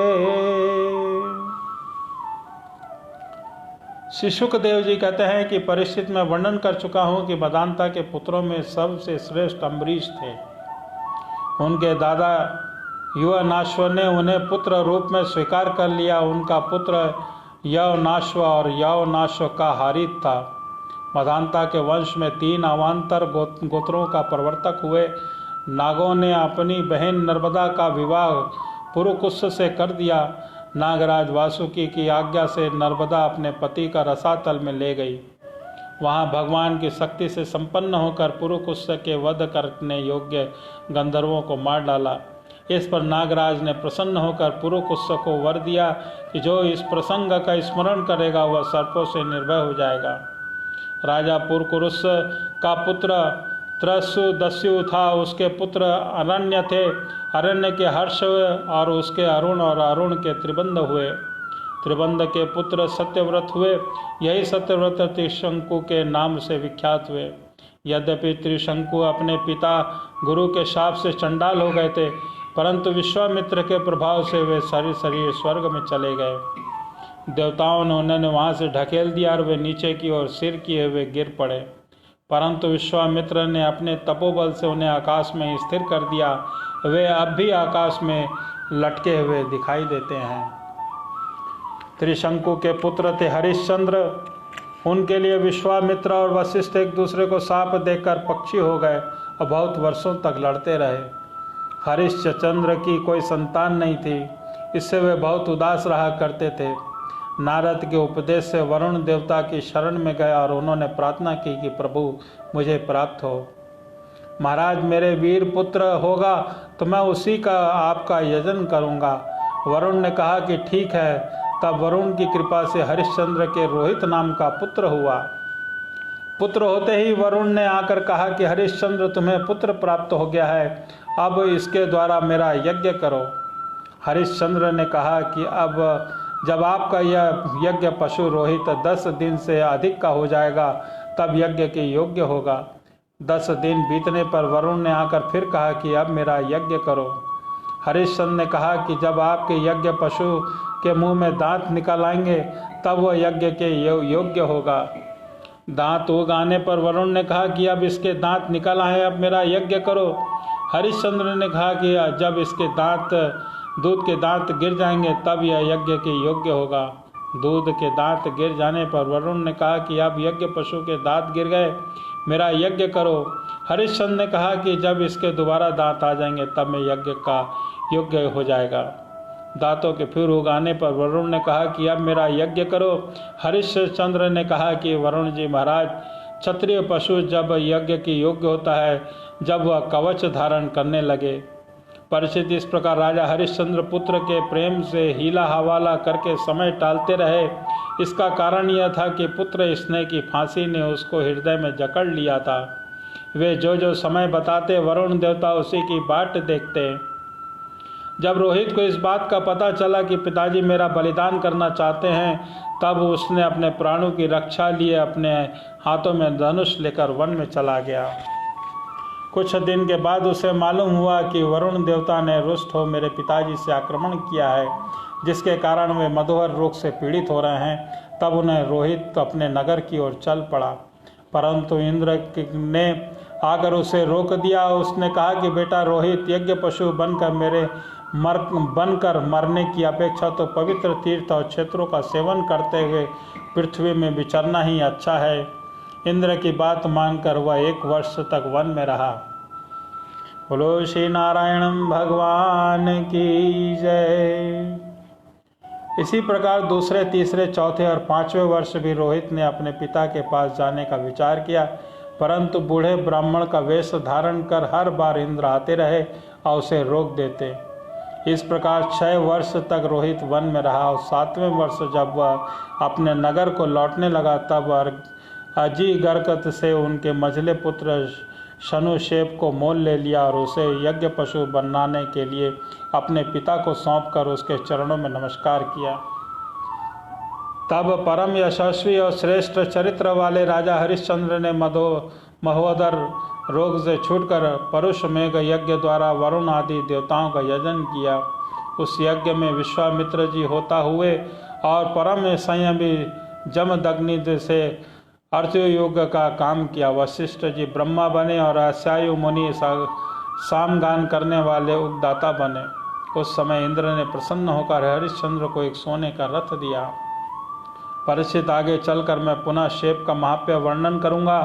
श्री सुखदेव जी कहते हैं कि परीक्षित में वर्णन कर चुका हूँ कि मदांता के पुत्रों में सबसे श्रेष्ठ अम्बरीश थे। उनके दादा युवानाश्व ने उन्हें पुत्र रूप में स्वीकार कर लिया। उनका पुत्र यवनाश्व और यवनाश्व का हारित था। मदांता के वंश में 3 अवान्तर गोत्रों का प्रवर्तक हुए। नागों ने अपनी बहन नर्मदा का विवाह पुरुकुश से कर दिया। नागराज वासुकी की आज्ञा से नर्मदा अपने पति का रसातल में ले गई। वहां भगवान की शक्ति से संपन्न होकर पुरुकुश के वध करने योग्य गंधर्वों को मार डाला। इस पर नागराज ने प्रसन्न होकर पुरुकुश को वर दिया कि जो इस प्रसंग का स्मरण करेगा वह सर्पों से निर्भय हो जाएगा। राजा पुरुकुश का पुत्र त्रसुदस्यु था। उसके पुत्र अरण्य थे। अरण्य के हर्ष और उसके अरुण और अरुण के त्रिबंध हुए। त्रिबंध के पुत्र सत्यव्रत हुए। यही सत्यव्रत त्रिशंकु के नाम से विख्यात हुए। यद्यपि त्रिशंकु अपने पिता गुरु के शाप से चंडाल हो गए थे, परंतु विश्वामित्र के प्रभाव से वे शरीर स्वर्ग में चले गए। देवताओं ने उन्हें वहां से ढकेल दिया और वे नीचे की ओर सिर किए हुए गिर पड़े, परंतु विश्वामित्र ने अपने तपोबल से उन्हें आकाश में स्थिर कर दिया। वे अब भी आकाश में लटके हुए दिखाई देते हैं। त्रिशंकु के पुत्र थे हरिश्चंद्र। उनके लिए विश्वामित्र और वशिष्ठ एक दूसरे को साप देकर पक्षी हो गए और बहुत वर्षों तक लड़ते रहे। हरिश्चंद्र की कोई संतान नहीं थी, इससे वे बहुत उदास रहा करते थे। नारद के उपदेश से वरुण देवता की शरण में गए और उन्होंने प्रार्थना की कि प्रभु मुझे प्राप्त हो। महाराज मेरे वीर पुत्र होगा तो मैं उसी का आपका यजन करूंगा। वरुण ने कहा कि ठीक है। तब वरुण की कृपा से हरिश्चंद्र के रोहित नाम का पुत्र हुआ। पुत्र होते ही वरुण ने आकर कहा कि हरिश्चंद्र तुम्हें पुत्र प्राप्त हो गया है, अब इसके द्वारा मेरा यज्ञ करो। हरिश्चंद्र ने कहा कि अब जब आपका यह यज्ञ पशु रोहित 10 दिन से अधिक का हो जाएगा तब यज्ञ के योग्य होगा। 10 दिन बीतने पर वरुण ने आकर फिर कहा कि अब मेरा यज्ञ करो। हरिश्चंद्र ने कहा कि जब आपके यज्ञ पशु के मुंह में दांत निकल आएंगे तब वह यज्ञ के योग्य होगा। दांत उग आने पर वरुण ने कहा कि अब इसके दांत निकल आए, अब मेरा यज्ञ करो। हरिश्चंद्र ने कहा कि जब इसके दूध के दांत गिर जाएंगे तब यह यज्ञ के योग्य होगा। दूध के दांत गिर जाने पर वरुण ने कहा कि अब यज्ञ पशु के दांत गिर गए, मेरा यज्ञ करो। हरिश्चंद्र ने कहा कि जब इसके दोबारा दांत आ जाएंगे तब मैं यज्ञ का योग्य हो जाएगा। दांतों के फिर उगाने पर वरुण ने कहा कि अब मेरा यज्ञ करो। हरिश्चंद्र ने कहा कि वरुण जी महाराज, क्षत्रिय पशु जब यज्ञ के योग्य होता है जब वह कवच धारण करने लगे। परिचित इस प्रकार राजा हरिश्चंद्र पुत्र के प्रेम से हीला हवाला करके समय टालते रहे। इसका कारण यह था कि पुत्र स्नेह की फांसी ने उसको हृदय में जकड़ लिया था। वे जो जो समय बताते वरुण देवता उसी की बाट देखते। जब रोहित को इस बात का पता चला कि पिताजी मेरा बलिदान करना चाहते हैं, तब उसने अपने प्राणों की रक्षा लिए अपने हाथों में धनुष लेकर वन में चला गया। कुछ दिन के बाद उसे मालूम हुआ कि वरुण देवता ने रुष्ट हो मेरे पिताजी से आक्रमण किया है, जिसके कारण वे मधुहर रोग से पीड़ित हो रहे हैं। तब उन्हें रोहित अपने नगर की ओर चल पड़ा, परंतु इंद्र ने आकर उसे रोक दिया। उसने कहा कि बेटा रोहित, यज्ञ पशु बनकर मरने की अपेक्षा तो पवित्र तीर्थ और क्षेत्रों का सेवन करते हुए पृथ्वी में विचरना ही अच्छा है। इंद्र की बात मानकर वह 1 वर्ष तक वन में रहा। बोलो श्री नारायण भगवान की जय। इसी प्रकार दूसरे, तीसरे, चौथे और 5वें वर्ष भी रोहित ने अपने पिता के पास जाने का विचार किया, परंतु बूढ़े ब्राह्मण का वेश धारण कर हर बार इंद्र आते रहे और उसे रोक देते। इस प्रकार 6 वर्ष तक रोहित वन में रहा और 7वें वर्ष जब वह अपने नगर को लौटने लगा, तब अजी गरकत से उनके मझले पुत्र शनुशेप को मोल ले लिया और उसे यज्ञ पशु बनाने के लिए अपने पिता को सौंपकर उसके चरणों में नमस्कार किया। तब परम यशस्वी और श्रेष्ठ चरित्र वाले राजा हरिश्चंद्र ने महोदर रोग से छूटकर परुष मेघ यज्ञ द्वारा वरुण आदि देवताओं का यजन किया। उस यज्ञ में विश्वामित्र जी होता हुए और परम संयमी जमदग्नि से अर्चयोग का काम किया। वशिष्ठ जी ब्रह्मा बने और अस्यायु मुनि सामगान करने वाले उपदाता बने। उस समय इंद्र ने प्रसन्न होकर हरिश्चंद्र को एक सोने का रथ दिया। परीक्षित, आगे चलकर मैं पुनः शेप का महात्म्य वर्णन करूंगा।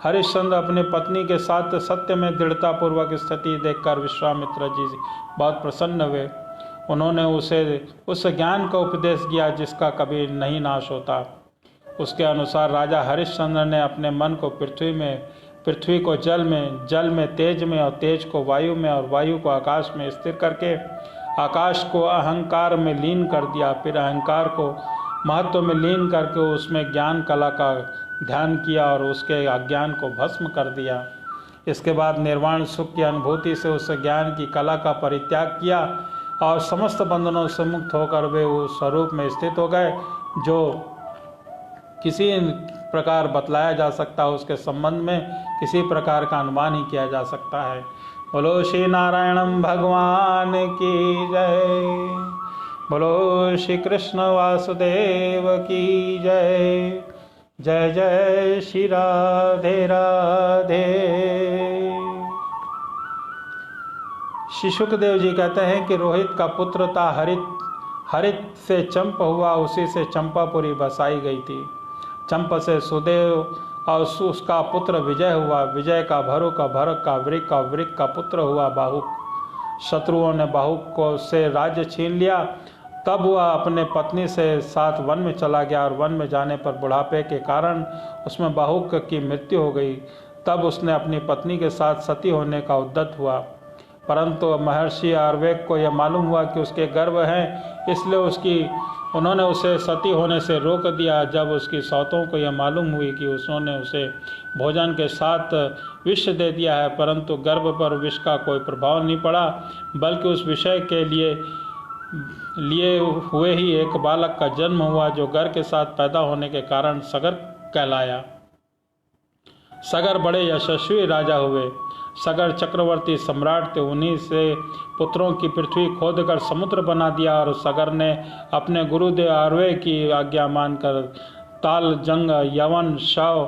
हरिश्चंद्र अपनी पत्नी के साथ सत्य में दृढ़तापूर्वक स्थिति देखकर विश्वामित्र जी बहुत प्रसन्न हुए। उन्होंने उसे उस ज्ञान का उपदेश किया जिसका कभी नहीं नाश होता। उसके अनुसार राजा हरिश्चंद्र ने अपने मन को पृथ्वी को जल में तेज में और तेज को वायु में और वायु को आकाश में स्थिर करके आकाश को अहंकार में लीन कर दिया। फिर अहंकार को महत्व में लीन करके उसमें ज्ञान कला का ध्यान किया और उसके अज्ञान को भस्म कर दिया। इसके बाद निर्वाण सुख की अनुभूति से उस ज्ञान की कला का परित्याग किया और समस्त बंधनों से मुक्त होकर वे उस स्वरूप में स्थित हो गए जो किसी प्रकार बतलाया जा सकता है, उसके संबंध में किसी प्रकार का अनुमान ही किया जा सकता है। बोलो श्री नारायण भगवान की जय। बोलो श्री कृष्ण वासुदेव की जय। जय जय श्री राधे राधे। श्री सुखदेव जी कहते हैं कि रोहित का पुत्र था हरित से चंप हुआ, उसी से चंपापुरी बसाई गई थी। चंप से सुदेव और उसका पुत्र विजय हुआ। विजय का भरु का वृक का पुत्र हुआ बाहुक। शत्रुओं ने बाहुक को से राज्य छीन लिया। तब वह अपने पत्नी से साथ वन में चला गया और वन में जाने पर बुढ़ापे के कारण उसमें बाहुक की मृत्यु हो गई। तब उसने अपनी पत्नी के साथ सती होने का उद्यत हुआ, परंतु महर्षि आर्वेक को यह मालूम हुआ कि उसके गर्भ हैं, इसलिए उन्होंने उसे सती होने से रोक दिया। जब उसकी सौतों को यह मालूम हुई कि उन्होंने उसे भोजन के साथ विष दे दिया है, परंतु गर्भ पर विष का कोई प्रभाव नहीं पड़ा, बल्कि उस विषय के लिए हुए ही एक बालक का जन्म हुआ जो घर के साथ पैदा होने के कारण सगर कहलाया। सगर बड़े यशस्वी राजा हुए। सगर चक्रवर्ती सम्राट थे। उन्हीं से पुत्रों की पृथ्वी खोदकर समुद्र बना दिया और सगर ने अपने गुरुदेव आर्वे की आज्ञा मानकर ताल, जंग, यवन, शव,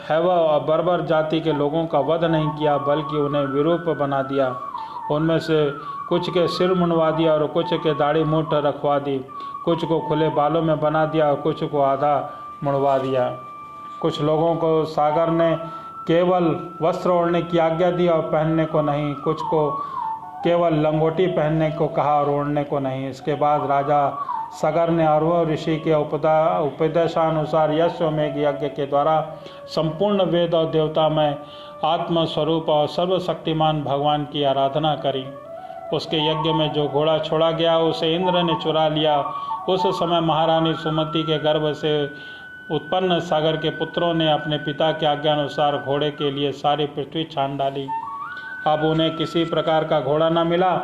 हैव और बर्बर जाति के लोगों का वध नहीं किया, बल्कि उन्हें विरूप बना दिया। उनमें से कुछ के सिर मुंडवा दिया और कुछ के दाढ़ी मूठ रखवा दी, कुछ को खुले बालों में बना दिया और कुछ को आधा मुंडवा दिया। कुछ लोगों को सागर ने केवल वस्त्र ओढ़ने की आज्ञा दी और पहनने को नहीं, कुछ को केवल लंगोटी पहनने को कहा और ओढ़ने को नहीं। इसके बाद राजा सगर ने अरव ऋषि के उपदेशानुसार यज्ञ यज्ञ के द्वारा संपूर्ण वेद और देवता में आत्मस्वरूप और सर्वशक्तिमान भगवान की आराधना करी। उसके यज्ञ में जो घोड़ा छोड़ा गया उसे इंद्र ने चुरा लिया। उस समय महारानी सुमति के गर्भ से उत्पन्न सागर के पुत्रों ने अपने पिता के आज्ञानुसार घोड़े के लिए सारी पृथ्वी छान डाली। अब उन्हें किसी प्रकार का घोड़ा न मिला।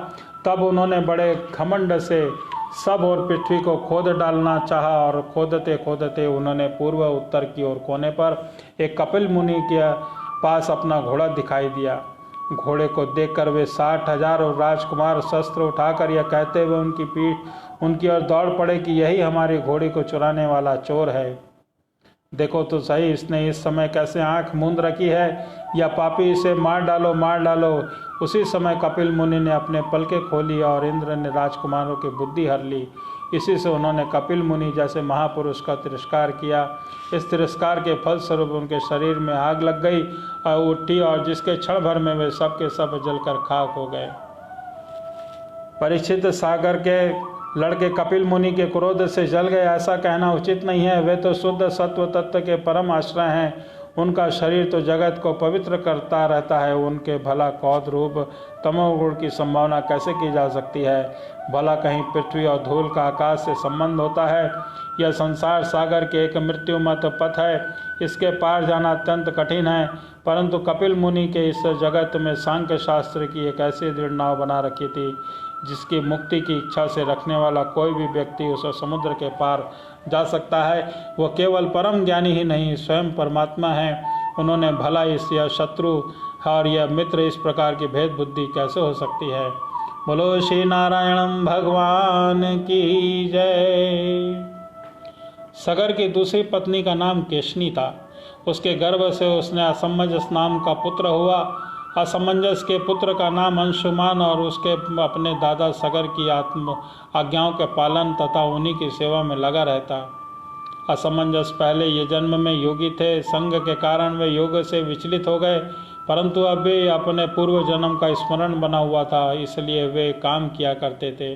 तब उन्होंने बड़े घमंड से सब और पृथ्वी को खोद डालना चाहा और खोदते खोदते उन्होंने पूर्व उत्तर की ओर कोने पर एक कपिल मुनि के पास अपना घोड़ा दिखाई दिया। घोड़े को देखकर वे 60,000 राजकुमार शस्त्र उठाकर यह कहते हुए उनकी ओर दौड़ पड़े कि यही हमारी घोड़ी को चुराने वाला चोर है। देखो तो सही, इसने इस समय कैसे आंख मूंद रखी है, या पापी, इसे मार डालो मार डालो। उसी समय कपिल मुनि ने अपने पलकें खोली और इंद्र ने राजकुमारों की बुद्धि हर ली। इसी से उन्होंने कपिल मुनि जैसे महापुरुष का तिरस्कार किया। इस तिरस्कार के फलस्वरूप उनके शरीर में आग लग गई और उठी, और जिसके क्षण भर में वे सब के सब जलकर खाक हो गए। परीक्षित, सागर के लड़के कपिल मुनि के क्रोध से जल गए ऐसा कहना उचित नहीं है। वे तो शुद्ध सत्व तत्व के परम आश्रय हैं। उनका शरीर तो जगत को पवित्र करता रहता है। उनके भला क्रोध रूप तमोगुण की संभावना कैसे की जा सकती है? भला कहीं पृथ्वी और धूल का आकाश से संबंध होता है? यह संसार सागर के एक मृत्यु मत पथ है। इसके पार जाना अत्यंत कठिन है। परंतु कपिल मुनि के इस जगत में सांख्य शास्त्र की एक ऐसी दृढ़ नाव बना रखी थी जिसकी मुक्ति की इच्छा से रखने वाला कोई भी व्यक्ति उस समुद्र के पार जा सकता है। वह केवल परम ज्ञानी ही नहीं, स्वयं परमात्मा है। उन्होंने भला इस यह शत्रु और यह मित्र इस प्रकार की भेद बुद्धि कैसे हो सकती है? बोलो श्री नारायण भगवान की जय। सगर की दूसरी पत्नी का नाम केशनी था। उसके गर्भ से उसने असमंजस नाम का पुत्र हुआ। असमंजस के पुत्र का नाम अंशुमान और उसके अपने दादा सगर की आज्ञाओं के पालन तथा उन्हीं की सेवा में लगा रहता। असमंजस पहले ये जन्म में योगी थे। संग के कारण वे योग से विचलित हो गए, परंतु अब भी अपने पूर्व जन्म का स्मरण बना हुआ था, इसलिए वे काम किया करते थे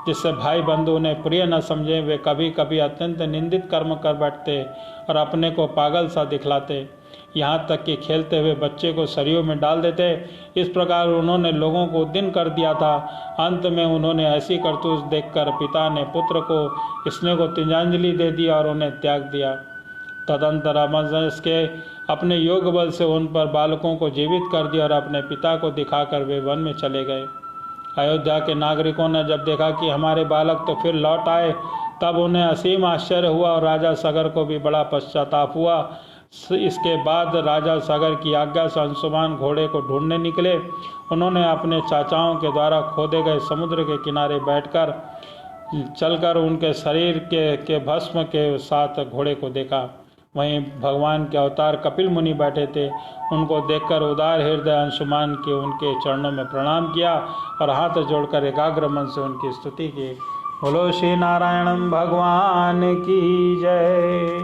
जिससे भाई बंधु उन्हें प्रिय न समझे। वे कभी कभी अत्यंत निंदित कर्म कर बैठते और अपने को पागल सा दिखलाते, यहाँ तक कि खेलते हुए बच्चे को सरियों में डाल देते। इस प्रकार उन्होंने लोगों को दिन कर दिया था। अंत में उन्होंने ऐसी करतूत देखकर पिता ने पुत्र को स्नेह को तिलांजलि दे दी और उन्हें त्याग दिया। तदंतर असमंजस के अपने योग बल से उन पर बालकों को जीवित कर दिया और अपने पिता को दिखाकर वे वन में चले गए। अयोध्या के नागरिकों ने जब देखा कि हमारे बालक तो फिर लौट आए, तब उन्हें असीम आश्चर्य हुआ और राजा सगर को भी बड़ा पश्चाताप हुआ। इसके बाद राजा सागर की आज्ञा से अंशुमान घोड़े को ढूंढने निकले। उन्होंने अपने चाचाओं के द्वारा खोदे गए समुद्र के किनारे बैठकर चलकर उनके शरीर के भस्म के साथ घोड़े को देखा। वहीं भगवान के अवतार कपिल मुनि बैठे थे। उनको देखकर उदार हृदय अंशुमान के उनके चरणों में प्रणाम किया और हाथ जोड़कर एकाग्र मन से उनकी स्तुति की। बोलो श्री नारायण भगवान की जय।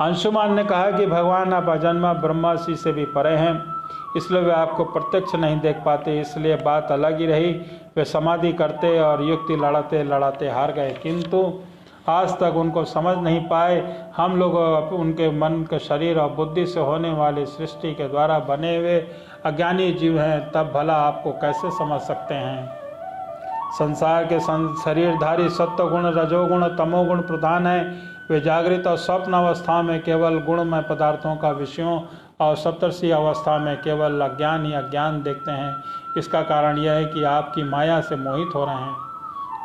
अंशुमान ने कहा कि भगवान आप अजन्मा ब्रह्मासी से भी परे हैं, इसलिए वे आपको प्रत्यक्ष नहीं देख पाते, इसलिए बात अलग ही रही। वे समाधि करते और युक्ति लड़ाते लड़ाते हार गए, किंतु आज तक उनको समझ नहीं पाए। हम लोग उनके मन के शरीर और बुद्धि से होने वाली सृष्टि के द्वारा बने हुए अज्ञानी जीव हैं, तब भला आपको कैसे समझ सकते हैं? संसार के शरीरधारी सत्वगुण, रजोगुण, तमोगुण प्रधान है। वे जागृत और स्वप्न अवस्था में केवल गुणमय पदार्थों का विषयों और सप्तर्षि अवस्था में केवल अज्ञान ही अज्ञान देखते हैं। इसका कारण यह है कि आपकी माया से मोहित हो रहे हैं।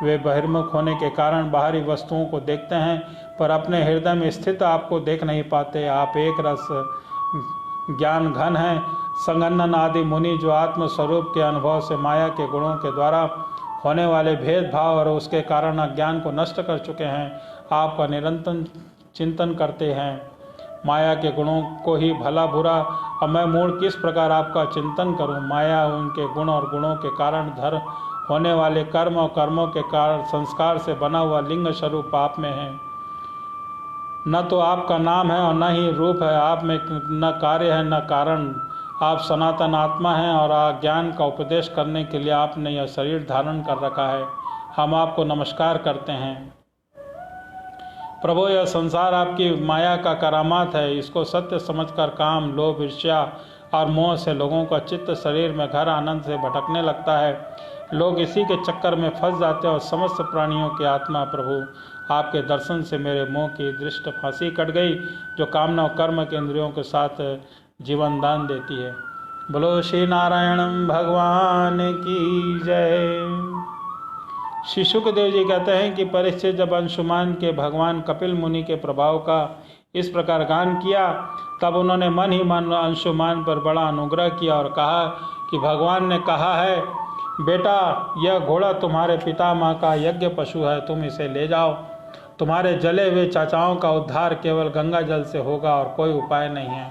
वे बहिर्मुख होने के कारण बाहरी वस्तुओं को देखते हैं, पर अपने हृदय में स्थित आपको देख नहीं पाते। आप एक रस ज्ञान घन हैं। संगनन आदि मुनि जो आत्मस्वरूप के अनुभव से माया के गुणों के द्वारा होने वाले भेदभाव और उसके कारण अज्ञान को नष्ट कर चुके हैं, आपका निरंतर चिंतन करते हैं। माया के गुणों को ही भला बुरा और मैं मूल किस प्रकार आपका चिंतन करूं? माया उनके गुण और गुणों के कारण धर होने वाले कर्म और कर्मों के कारण संस्कार से बना हुआ लिंग स्वरूप आप में है। न तो आपका नाम है और न ही रूप है। आप में न कार्य है न कारण। आप सनातन आत्मा हैं और ज्ञान का उपदेश करने के लिए आपने यह शरीर धारण कर रखा है। हम आपको नमस्कार करते हैं। प्रभु, यह संसार आपकी माया का करामात है। इसको सत्य समझकर काम, लोभ, ईर्ष्या और मोह से लोगों का चित्त शरीर में घर आनंद से भटकने लगता है। लोग इसी के चक्कर में फंस जाते हैं और समस्त प्राणियों की आत्मा प्रभु आपके दर्शन से मेरे मोह की दृष्ट फांसी कट गई, जो कामना और कर्म के इंद्रियों के साथ जीवन दान देती है। बोलो श्री नारायण भगवान की जय। श्री सुखदेव जी कहते हैं कि परीक्षित जब अंशुमान के भगवान कपिल मुनि के प्रभाव का इस प्रकार गान किया, तब उन्होंने मन ही मन अंशुमान पर बड़ा अनुग्रह किया और कहा कि भगवान ने कहा है, बेटा यह घोड़ा तुम्हारे पितामह का यज्ञ पशु है, तुम इसे ले जाओ। तुम्हारे जले हुए चाचाओं का उद्धार केवल गंगा जल से होगा और कोई उपाय नहीं है।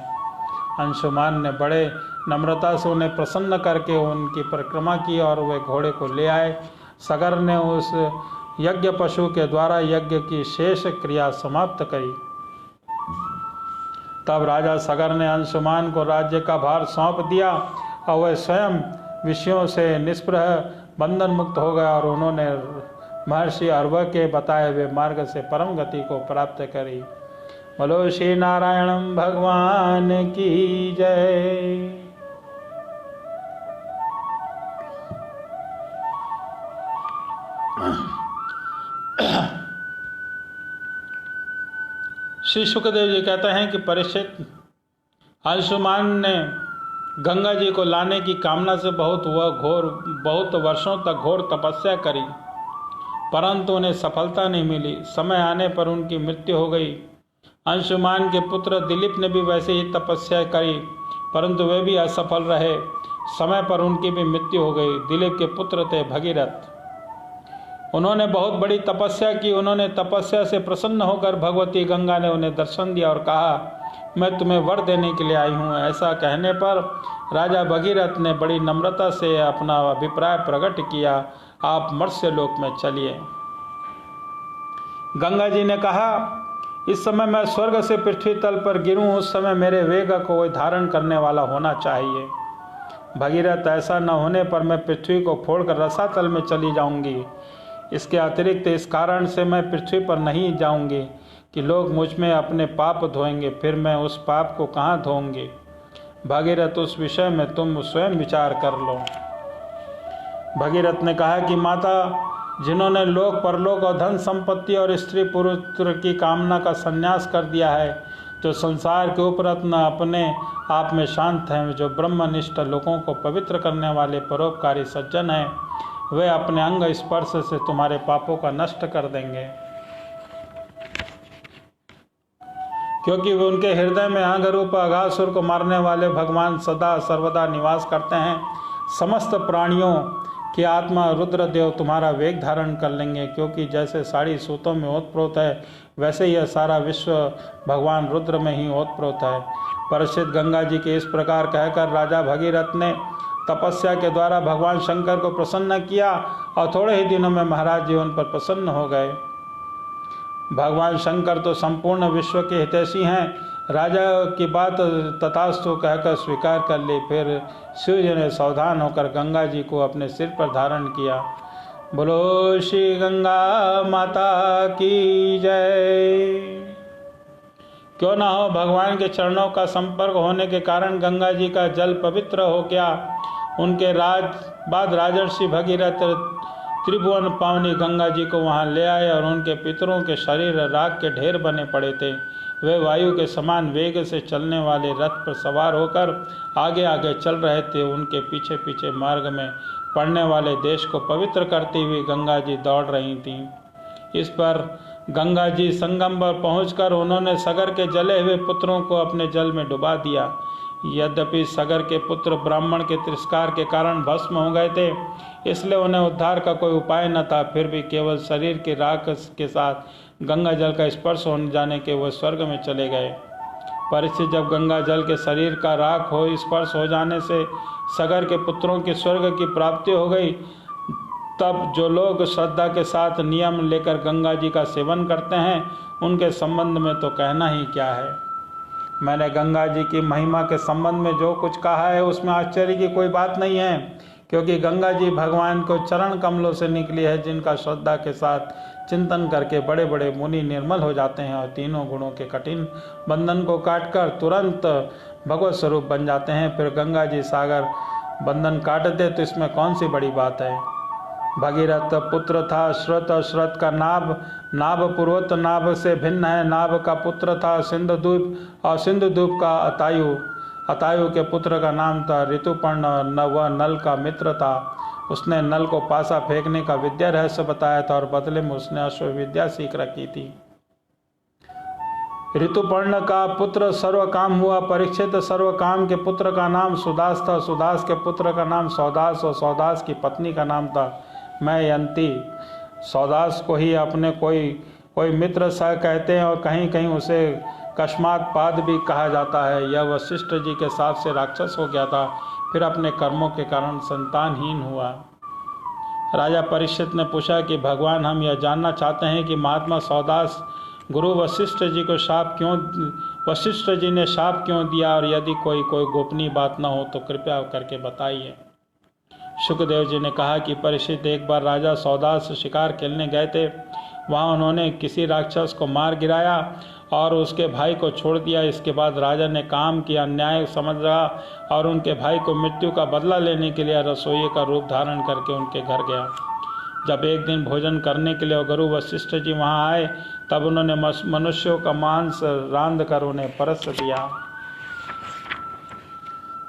अंशुमान ने बड़े नम्रता से उन्हें प्रसन्न करके उनकी परिक्रमा की और वे घोड़े को ले आए। सगर ने उस यज्ञ पशु के द्वारा यज्ञ की शेष क्रिया समाप्त करी। तब राजा सगर ने अंशुमान को राज्य का भार सौंप दिया और वह स्वयं विषयों से निष्प्रह बंधन मुक्त हो गया और उन्होंने महर्षि अर्व के बताए हुए मार्ग से परम गति को प्राप्त करी। बोलो श्री नारायण भगवान की जय। श्री सुखदेव जी कहते हैं कि परीक्षित, अंशुमान ने गंगा जी को लाने की कामना से बहुत वर्षों तक घोर तपस्या करी, परंतु उन्हें सफलता नहीं मिली। समय आने पर उनकी मृत्यु हो गई। अंशुमान के पुत्र दिलीप ने भी वैसे ही तपस्या करी, परंतु वे भी असफल रहे। समय पर उनकी भी मृत्यु हो गई। दिलीप के पुत्र थे भगीरथ। उन्होंने बहुत बड़ी तपस्या की। उन्होंने तपस्या से प्रसन्न होकर भगवती गंगा ने उन्हें दर्शन दिया और कहा, मैं तुम्हें वर देने के लिए आई हूँ। ऐसा कहने पर राजा भगीरथ ने बड़ी नम्रता से अपना अभिप्राय प्रकट किया, आप मर्त्य लोक में चलिए। गंगा जी ने कहा, इस समय मैं स्वर्ग से पृथ्वी तल पर गिरूं, उस समय मेरे वेग को कोई धारण करने वाला होना चाहिए। भगीरथ, ऐसा न होने पर मैं पृथ्वी को फोड़कर रसातल में चली जाऊंगी। इसके अतिरिक्त इस कारण से मैं पृथ्वी पर नहीं जाऊंगी कि लोग मुझ में अपने पाप धोएंगे, फिर मैं उस पाप को कहाँ धोऊंगी। भगीरथ, उस विषय में तुम स्वयं विचार कर लो। भगीरथ ने कहा कि माता, जिन्होंने लोक परलोक और धन संपत्ति और स्त्री पुरुष की कामना का संन्यास कर दिया है, जो संसार के उपरत्न अपने आप में शांत हैं, जो ब्रह्मनिष्ठ लोगों को पवित्र करने वाले परोपकारी सज्जन हैं, वे अपने अंग स्पर्श से तुम्हारे पापों का नष्ट कर देंगे, क्योंकि वे उनके हृदय में अंग रूप अघासुर को मारने वाले भगवान सदा सर्वदा निवास करते हैं। समस्त प्राणियों की आत्मा रुद्रदेव तुम्हारा वेग धारण कर लेंगे, क्योंकि जैसे साड़ी सूतों में ओतप्रोत है, वैसे यह सारा विश्व भगवान रुद्र में ही ओतप्रोत है। परीक्षित, गंगा जी के इस प्रकार कहकर राजा भगीरथ ने तपस्या के द्वारा भगवान शंकर को प्रसन्न किया और थोड़े ही दिनों में महाराज जी उन पर प्रसन्न हो गए। भगवान शंकर तो संपूर्ण विश्व के हितैषी हैं। राजा की बात तथास्तु कहकर स्वीकार कर ली। फिर शिव जी ने सावधान होकर गंगा जी को अपने सिर पर धारण किया। बोलो श्री गंगा माता की जय। क्यों ना हो, भगवान के चरणों का संपर्क होने के कारण गंगा जी का जल पवित्र हो गया। उनके बाद राजर्षि भगीरथ त्रिभुवन पावनी गंगा जी को वहां ले आए और उनके पितरों के शरीर राख के ढेर बने पड़े थे। वे वायु के समान वेग से चलने वाले रथ पर सवार होकर आगे आगे चल रहे थे। उनके पीछे पीछे मार्ग में पड़ने वाले देश को पवित्र करती हुई गंगा जी दौड़ रही थीं। इस पर गंगा जी संगम पर पहुंचकर उन्होंने सगर के जले हुए पुत्रों को अपने जल में डुबा दिया। यद्यपि सगर के पुत्र ब्राह्मण के तिरस्कार के कारण भस्म हो गए थे, इसलिए उन्हें उद्धार का कोई उपाय न था। फिर भी केवल शरीर की राख के साथ गंगा जल का स्पर्श होने जाने के वह स्वर्ग में चले गए। परीक्षित, जब गंगा जल के शरीर का राख हो स्पर्श हो जाने से सगर के पुत्रों की स्वर्ग की प्राप्ति हो गई, तब जो लोग श्रद्धा के साथ नियम लेकर गंगा जी का सेवन करते हैं, उनके संबंध में तो कहना ही क्या है। मैंने गंगा जी की महिमा के संबंध में जो कुछ कहा है उसमें आश्चर्य की कोई बात नहीं है, क्योंकि गंगा जी भगवान को चरण कमलों से निकली है, जिनका श्रद्धा के साथ चिंतन करके बड़े बड़े मुनि निर्मल हो जाते हैं और तीनों गुणों के कठिन बंधन को काटकर तुरंत भगवत स्वरूप बन जाते हैं। फिर गंगा जी सागर बंधन काट दे तो इसमें कौन सी बड़ी बात है। भगीरथ पुत्र था श्रुत, श्रुत का नाभ, नाभ पूर्वोत्तर नाभ से भिन्न है। नाभ का पुत्र था सिंधुद्वीप और सिंधुद्वीप का अतायु, अतायु के पुत्र का नाम था ऋतुपर्ण। वह नल का मित्र था। उसने नल को पासा फेंकने का विद्या रहस्य बताया था और बदले में उसने अश्व विद्या सीख रखी थी। ऋतुपर्ण का पुत्र सर्वकाम हुआ। परीक्षित सर्वकाम के पुत्र का नाम सुदास था। सुदास के पुत्र का नाम सौदास और सौदास की पत्नी का नाम था मयंती। सौदास को ही अपने कोई मित्र सह कहते हैं और कहीं कहीं उसे कस्मात पाद भी कहा जाता है। यह वशिष्ठ जी के साथ से राक्षस हो गया था, फिर अपने कर्मों के कारण संतानहीन हुआ। राजा परीक्षित ने पूछा कि भगवान, हम यह जानना चाहते हैं कि महात्मा सौदास गुरु वशिष्ठ जी ने शाप क्यों दिया, और यदि कोई गोपनीय बात न हो तो कृपया करके बताइए। शुकदेव जी ने कहा कि परीक्षित, एक बार राजा सौदास शिकार खेलने गए थे। वहां उन्होंने किसी राक्षस को मार गिराया और उसके भाई को छोड़ दिया। इसके बाद राजा ने काम किया अन्याय समझ रहा और उनके भाई को मृत्यु का बदला लेने के लिए रसोई का रूप धारण करके उनके घर गया। जब एक दिन भोजन करने के लिए गुरु वशिष्ठ जी वहां आए, तब उन्होंने मनुष्यों का मांस रांध कर उन्हें परस दिया।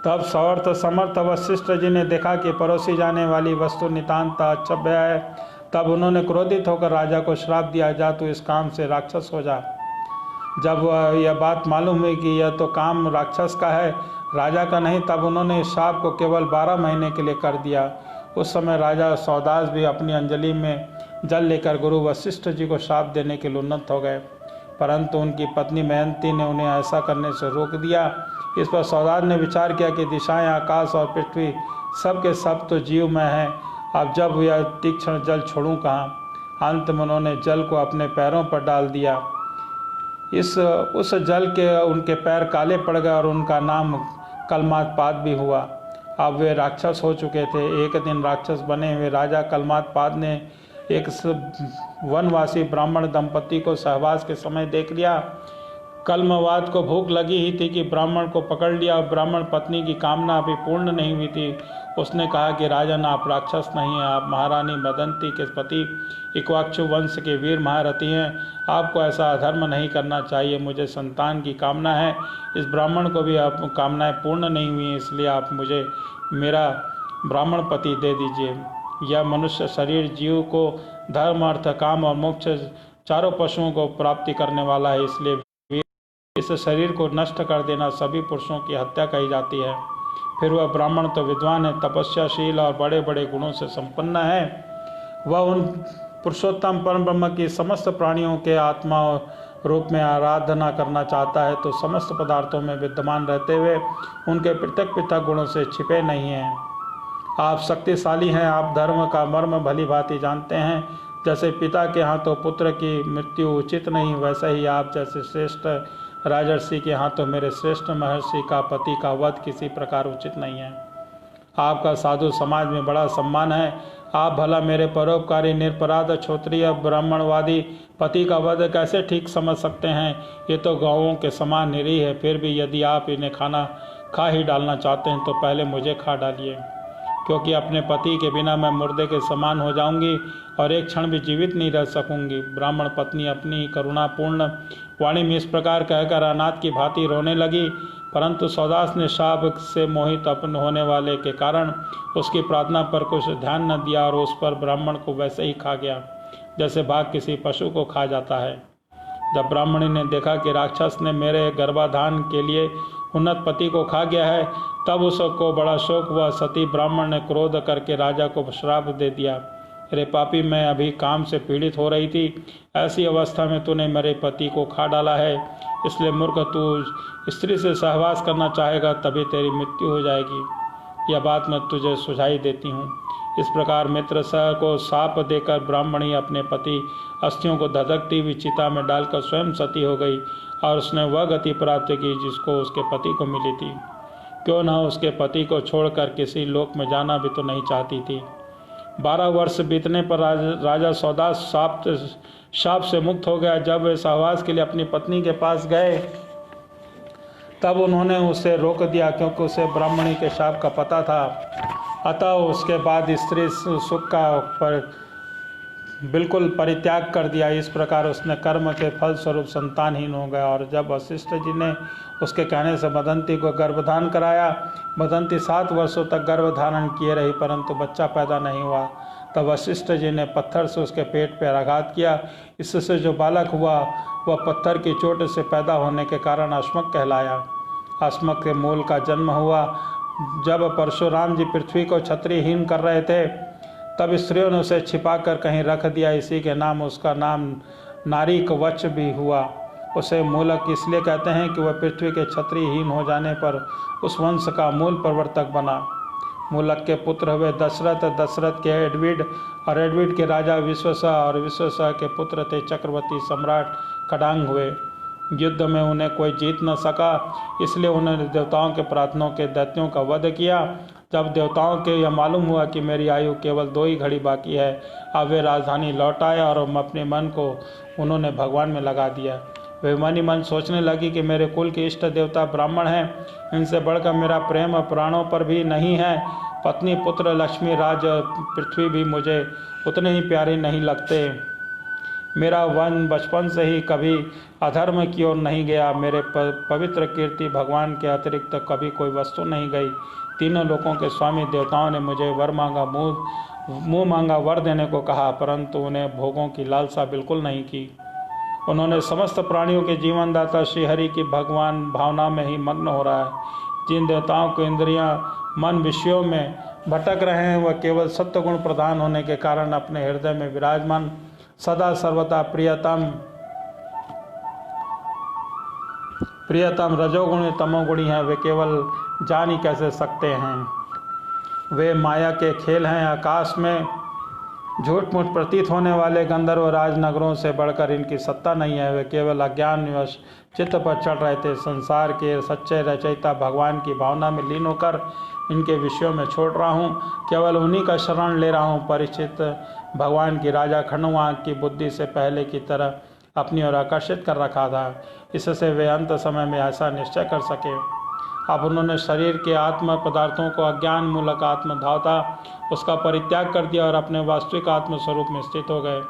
तब समर्थ समर्थ वशिष्ठ जी ने देखा कि परोसी जाने वाली वस्तु नितांत अक्षम्य है। तब उन्होंने क्रोधित होकर राजा को श्राप दिया, जा तू इस काम से राक्षस हो जा। जब यह बात मालूम हुई कि यह तो काम राक्षस का है, राजा का नहीं, तब उन्होंने इस श्राप को केवल 12 महीने के लिए कर दिया। उस समय राजा सौदास भी अपनी अंजलि में जल लेकर गुरु वशिष्ठ जी को श्राप देने के लिए उन्नत हो गए, परंतु उनकी पत्नी मयंती ने उन्हें ऐसा करने से रोक दिया। इस पर सौदास ने विचार किया कि दिशाएं, आकाश और पृथ्वी सब के सब तो जीव में हैं। अब जब यह तीक्ष्ण जल छोड़ूं कहाँ। अंत में उन्होंने जल को अपने पैरों पर डाल दिया। उस जल के उनके पैर काले पड़ गए और उनका नाम कलमातपाद भी हुआ। अब वे राक्षस हो चुके थे। एक दिन राक्षस बने हुए राजा कलमातपाद ने एक वनवासी ब्राह्मण दंपति को सहवास के समय देख लिया। कलमवाद को भूख लगी ही थी कि ब्राह्मण को पकड़ लिया और ब्राह्मण पत्नी की कामना अभी पूर्ण नहीं हुई थी। उसने कहा कि राजन, आप राक्षस नहीं हैं, आप महारानी मदंती के पति इक्वाक्षु वंश के वीर महारथी हैं। आपको ऐसा अधर्म नहीं करना चाहिए। मुझे संतान की कामना है, इस ब्राह्मण को भी आप कामनाएं पूर्ण नहीं हुई हैं, इसलिए आप मुझे मेरा ब्राह्मण पति दे दीजिए। यह मनुष्य शरीर जीव को धर्म अर्थ काम और मोक्ष चारों पशुओं को प्राप्ति करने वाला है, इसलिए इस शरीर को नष्ट कर देना सभी पुरुषों की हत्या कही जाती है। फिर वह ब्राह्मण तो विद्वान है, तपस्याशील और बड़े बड़े गुणों से संपन्न है। वह उन पुरुषोत्तम परम ब्रह्म की समस्त प्राणियों के आत्मा रूप में आराधना करना चाहता है, तो समस्त पदार्थों में विद्यमान रहते हुए उनके पृथक पृथक गुणों से छिपे नहीं हैं। आप शक्तिशाली हैं, आप धर्म का मर्म भली भांति जानते हैं। जैसे पिता के हाथों पुत्र की मृत्यु उचित नहीं, वैसे ही आप जैसे श्रेष्ठ राजर्षि के हाथों मेरे श्रेष्ठ महर्षि का पति का वध किसी प्रकार उचित नहीं है। आपका साधु समाज में बड़ा सम्मान है। आप भला मेरे परोपकारी निरपराध क्षत्रिय ब्राह्मणवादी पति का वध कैसे ठीक समझ सकते हैं? ये तो गौओं के समान निरीह है। फिर भी यदि आप इन्हें खाना खा ही डालना चाहते हैं तो पहले मुझे खा डालिए, क्योंकि अपने पति के बिना मैं मुर्दे के समान हो जाऊंगी और एक क्षण भी जीवित नहीं रह सकूंगी। ब्राह्मण पत्नी अपनी करुणापूर्ण वाणी में इस प्रकार कहकर अनाथ की भांति रोने लगी, परंतु सौदास ने शाप से मोहित अपन होने वाले के कारण उसकी प्रार्थना पर कुछ ध्यान न दिया और उस पर ब्राह्मण को वैसे ही खा गया जैसे बाघ किसी पशु को खा जाता है। जब ब्राह्मणी ने देखा कि राक्षस ने मेरे गर्भाधान के लिए उन्नत पति को खा गया है, तब उसको बड़ा शोक हुआ। सती ब्राह्मण ने क्रोध करके राजा को श्राप दे दिया, अरे पापी, मैं अभी काम से पीड़ित हो रही थी, ऐसी अवस्था में तूने मेरे पति को खा डाला है, इसलिए मूर्ख, तू स्त्री से सहवास करना चाहेगा तभी तेरी मृत्यु हो जाएगी। यह बात मैं तुझे सुझाई देती हूँ। इस प्रकार मित्र सह को शाप देकर ब्राह्मणी अपने पति अस्थियों को धधकती हुई चिता में डालकर स्वयं सती हो गई और उसने वह गति प्राप्त की जिसको उसके पति को मिली थी। क्यों न उसके पति को छोड़कर किसी लोक में जाना भी तो नहीं चाहती थी। 12 वर्ष बीतने पर राजा सौदास शाप से मुक्त हो गया। जब वे सहवास के लिए अपनी पत्नी के पास गए तब उन्होंने उसे रोक दिया, क्योंकि उसे ब्राह्मणी के शाप का पता था। अतः उसके बाद स्त्री सुख का बिल्कुल परित्याग कर दिया। इस प्रकार उसने कर्म के फल स्वरूप संतानहीन हो गया। और जब वशिष्ठ जी ने उसके कहने से बदंती को गर्भधान कराया, बदंती 7 वर्षों तक गर्भधारण किए रही परंतु बच्चा पैदा नहीं हुआ। तब वशिष्ठ जी ने पत्थर से उसके पेट पर आघात किया। इससे जो बालक हुआ वह पत्थर की चोट से पैदा होने के कारण अस्मक कहलाया। अस्मक के मूल का जन्म हुआ। जब परशुराम जी पृथ्वी को क्षत्रियहीन कर रहे थे तब स्त्रियों ने उसे छिपाकर कहीं रख दिया। इसी के नाम उसका नाम नारीकवच भी हुआ। उसे मूलक इसलिए कहते हैं कि वह पृथ्वी के क्षत्रियहीन हो जाने पर उस वंश का मूल प्रवर्तक बना। मूलक के पुत्र हुए दशरथ, दशरथ के एडविड और एडविड के राजा विश्वसा और विश्वसा के पुत्र थे चक्रवर्ती सम्राट खडांग हुए। युद्ध में उन्हें कोई जीत न सका, इसलिए उन्होंने देवताओं के प्रार्थनाओं के दैत्यों का वध किया। जब देवताओं के यह मालूम हुआ कि मेरी आयु केवल 2 ही घड़ी बाकी है, अब वे राजधानी लौट आए और अपने मन को उन्होंने भगवान में लगा दिया। वे मन ही मन सोचने लगी कि मेरे कुल के इष्ट देवता ब्राह्मण हैं, इनसे बढ़कर मेरा प्रेम प्राणों पर भी नहीं है। पत्नी, पुत्र, लक्ष्मी, राज, पृथ्वी भी मुझे उतने ही प्यारे नहीं लगते। मेरा वन बचपन से ही कभी अधर्म की ओर नहीं गया। मेरे पवित्र कीर्ति भगवान के अतिरिक्त कभी कोई वस्तु नहीं गई। तीनों लोकों के स्वामी देवताओं ने मुझे मुँह मांगा वर देने को कहा, परंतु उन्हें भोगों की लालसा बिल्कुल नहीं की। उन्होंने समस्त प्राणियों के जीवनदाता श्रीहरि की भगवान भावना में ही मग्न हो रहा है। जिन देवताओं को इंद्रियां, मन विषयों में भटक रहे हैं, वह केवल सत्वगुण प्रधान होने के कारण अपने हृदय में विराजमान सदा सर्वदा प्रियतम रजोगुणी तमोगुणी हैं। वे केवल जान ही कैसे सकते हैं। वे माया के खेल हैं। आकाश में झूठ मूठ प्रतीत होने वाले गंधर्व राजनगरों से बढ़कर इनकी सत्ता नहीं है। वे केवल अज्ञानवश चित्त पर चढ़ रहे थे। संसार के सच्चे रचयिता भगवान की भावना में लीन होकर इनके विषयों में छोड़ रहा हूँ, केवल उन्हीं का शरण ले रहा हूँ। परीक्षित भगवान की राजा खंडवा की बुद्धि से पहले की तरह अपनी ओर आकर्षित कर रखा था, इससे वे अंत समय में ऐसा निश्चय कर सके। अब उन्होंने शरीर के आत्म पदार्थों को अज्ञान मूलक आत्मभाव था उसका परित्याग कर दिया और अपने वास्तविक आत्म स्वरूप में स्थित हो गए।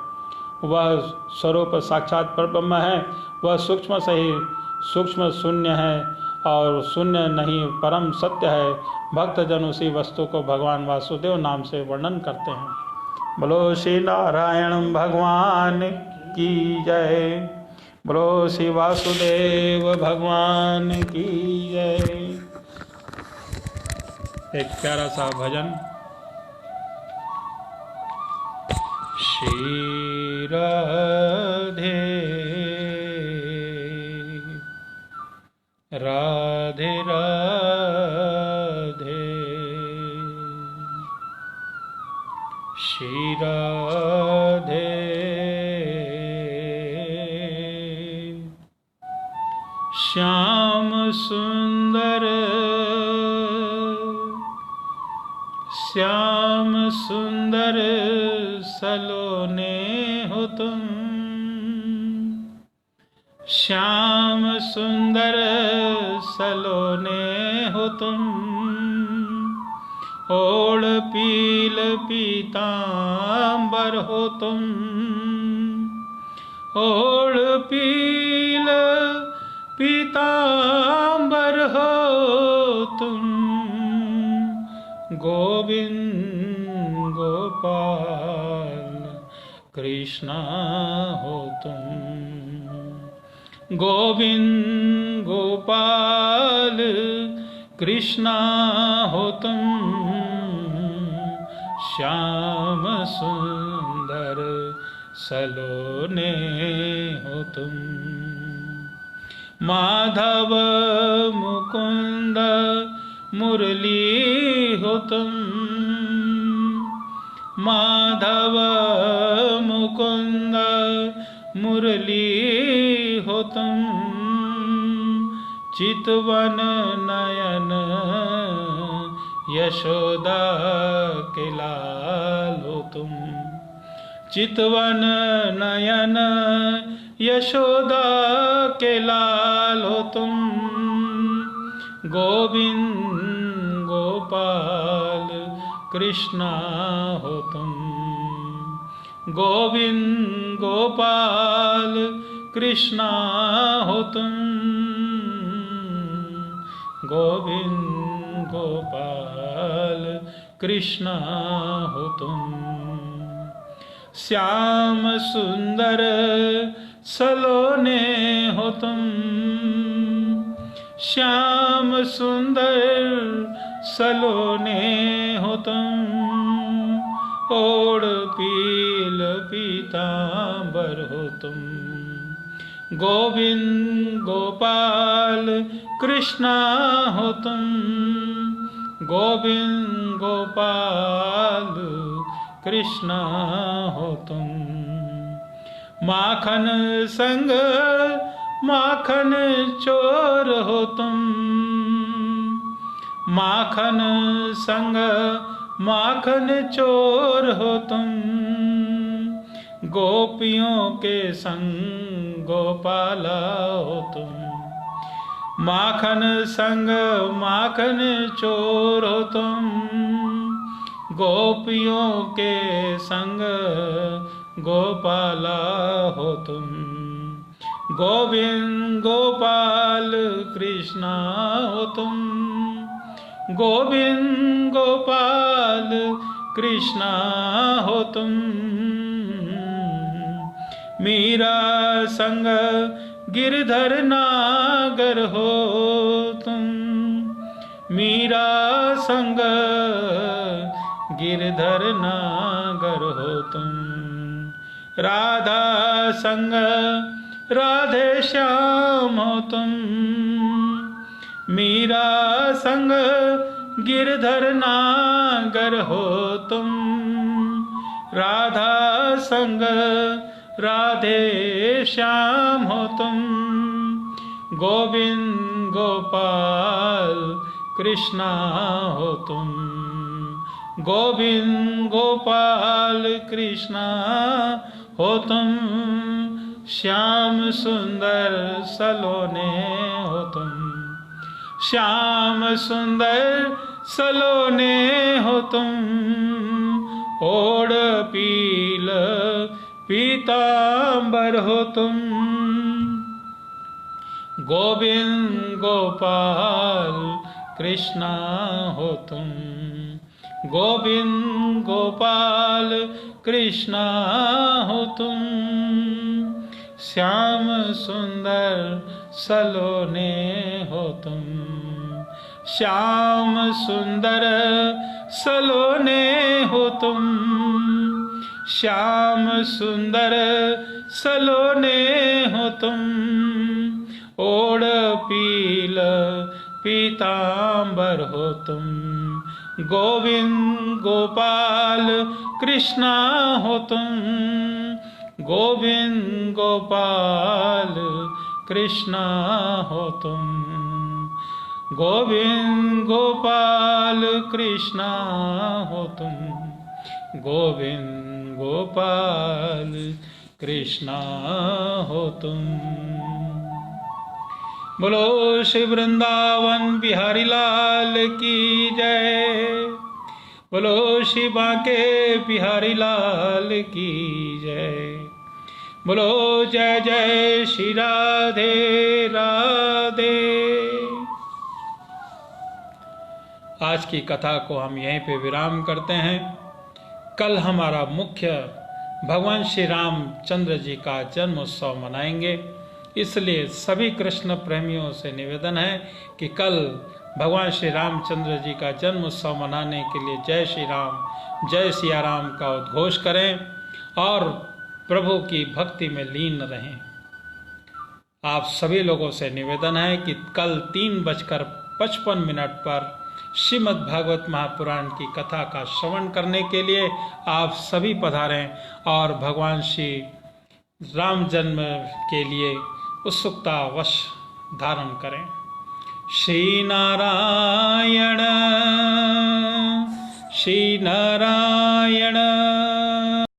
वह स्वरूप साक्षात परब्रह्म है। वह सूक्ष्म से ही सूक्ष्म शून्य है और शून्य नहीं परम सत्य है। भक्तजन उसी वस्तु को भगवान वासुदेव नाम से वर्णन करते हैं। बोलो श्री नारायण भगवान की जय। बोलो श्री वासुदेव भगवान की जय। एक प्यारा सा भजन। श्री राधे राधे राधे, श्री राधे श्याम सुंदर, श्याम सुंदर सलोने हो तुम। श्याम सुंदर सलोने हो तुम। ओढ़ पील पीतांबर हो तुम। ओढ़ पील पीतांबर हो तुम। गोविंद गोपाल कृष्णा हो तुम। गोविंद गोपाल कृष्णा हो तुम। श्याम सुंदर सलोने हो तुम। माधव मुकुंद मुरली हो तुम। माधव मुकुंद मुरली हो तुम। चितवन नयन यशोदा के लाल हो तुम। चितवन नयन यशोदा के लाल हो तुम। गोविंद गोपाल कृष्णा हो तुम। गोविंद गोपाल कृष्णा हो तुम। गोविंद गोपाल कृष्णा हो तुम। श्याम सुंदर सलोने हो तुम। श्याम सुंदर सलोने हो तुम। ओढ़ पील पीतांबर हो तुम। गोविंद गोपाल कृष्णा हो तुम। गोविंद गोपाल कृष्णा हो तुम। माखन संग माखन चोर हो तुम। माखन संग माखन चोर हो तुम। गोपियों के संग गोपाला हो तुम। माखन संग माखन चोर हो तुम। गोपियों के संग गोपाला हो तुम। गोविंद गोपाल कृष्णा हो तुम। गोविंद गोपाल कृष्णा हो तुम। मीरा संग गिरधर नागर हो तुम। मीरा संग गिरधर नागर हो तुम। राधा संग राधे श्याम हो तुम। मीरा संग गिरधर नागर हो तुम। राधा संग राधे श्याम हो तुम। गोविंद गोपाल कृष्णा हो तुम। गोविंद गोपाल कृष्णा हो तुम। श्याम सुंदर सलोने हो तुम। श्याम सुंदर सलोने हो तुम। ओढ़ पील पीतांबर हो तुम। गोविंद गोपाल कृष्णा हो तुम। गोविंद गोपाल कृष्णा हो तुम। श्याम सुंदर सलोने हो तुम। श्याम सुंदर सलोने हो तुम। श्याम सुंदर सलोने हो तुम। ओढ़ पील पीतांबर हो तुम। गोविंद गोपाल कृष्णा हो तुम। गोविंद गोपाल कृष्णा हो तुम। गोविंद गोपाल कृष्णा हो तुम। गोविंद गोपाल कृष्णा हो तुम। बोलो श्री वृंदावन बिहारी लाल की जय। बोलो श्री बांके बिहारी लाल की जय। बोलो जय जय श्री राधे राधे। आज की कथा को हम यहीं पे विराम करते हैं। कल हमारा मुख्य भगवान श्री रामचंद्र जी का जन्म उत्सव मनाएंगे, इसलिए सभी कृष्ण प्रेमियों से निवेदन है कि कल भगवान श्री रामचंद्र जी का जन्म उत्सव मनाने के लिए जय श्री राम जय सिया राम का उद्घोष करें और प्रभु की भक्ति में लीन रहें। आप सभी लोगों से निवेदन है कि कल 3:55 पर श्रीमद् भागवत महापुराण की कथा का श्रवण करने के लिए आप सभी पधारें और भगवान श्री राम जन्म के लिए उत्सुकतावश धारण करें। श्री नारायण श्री नारायण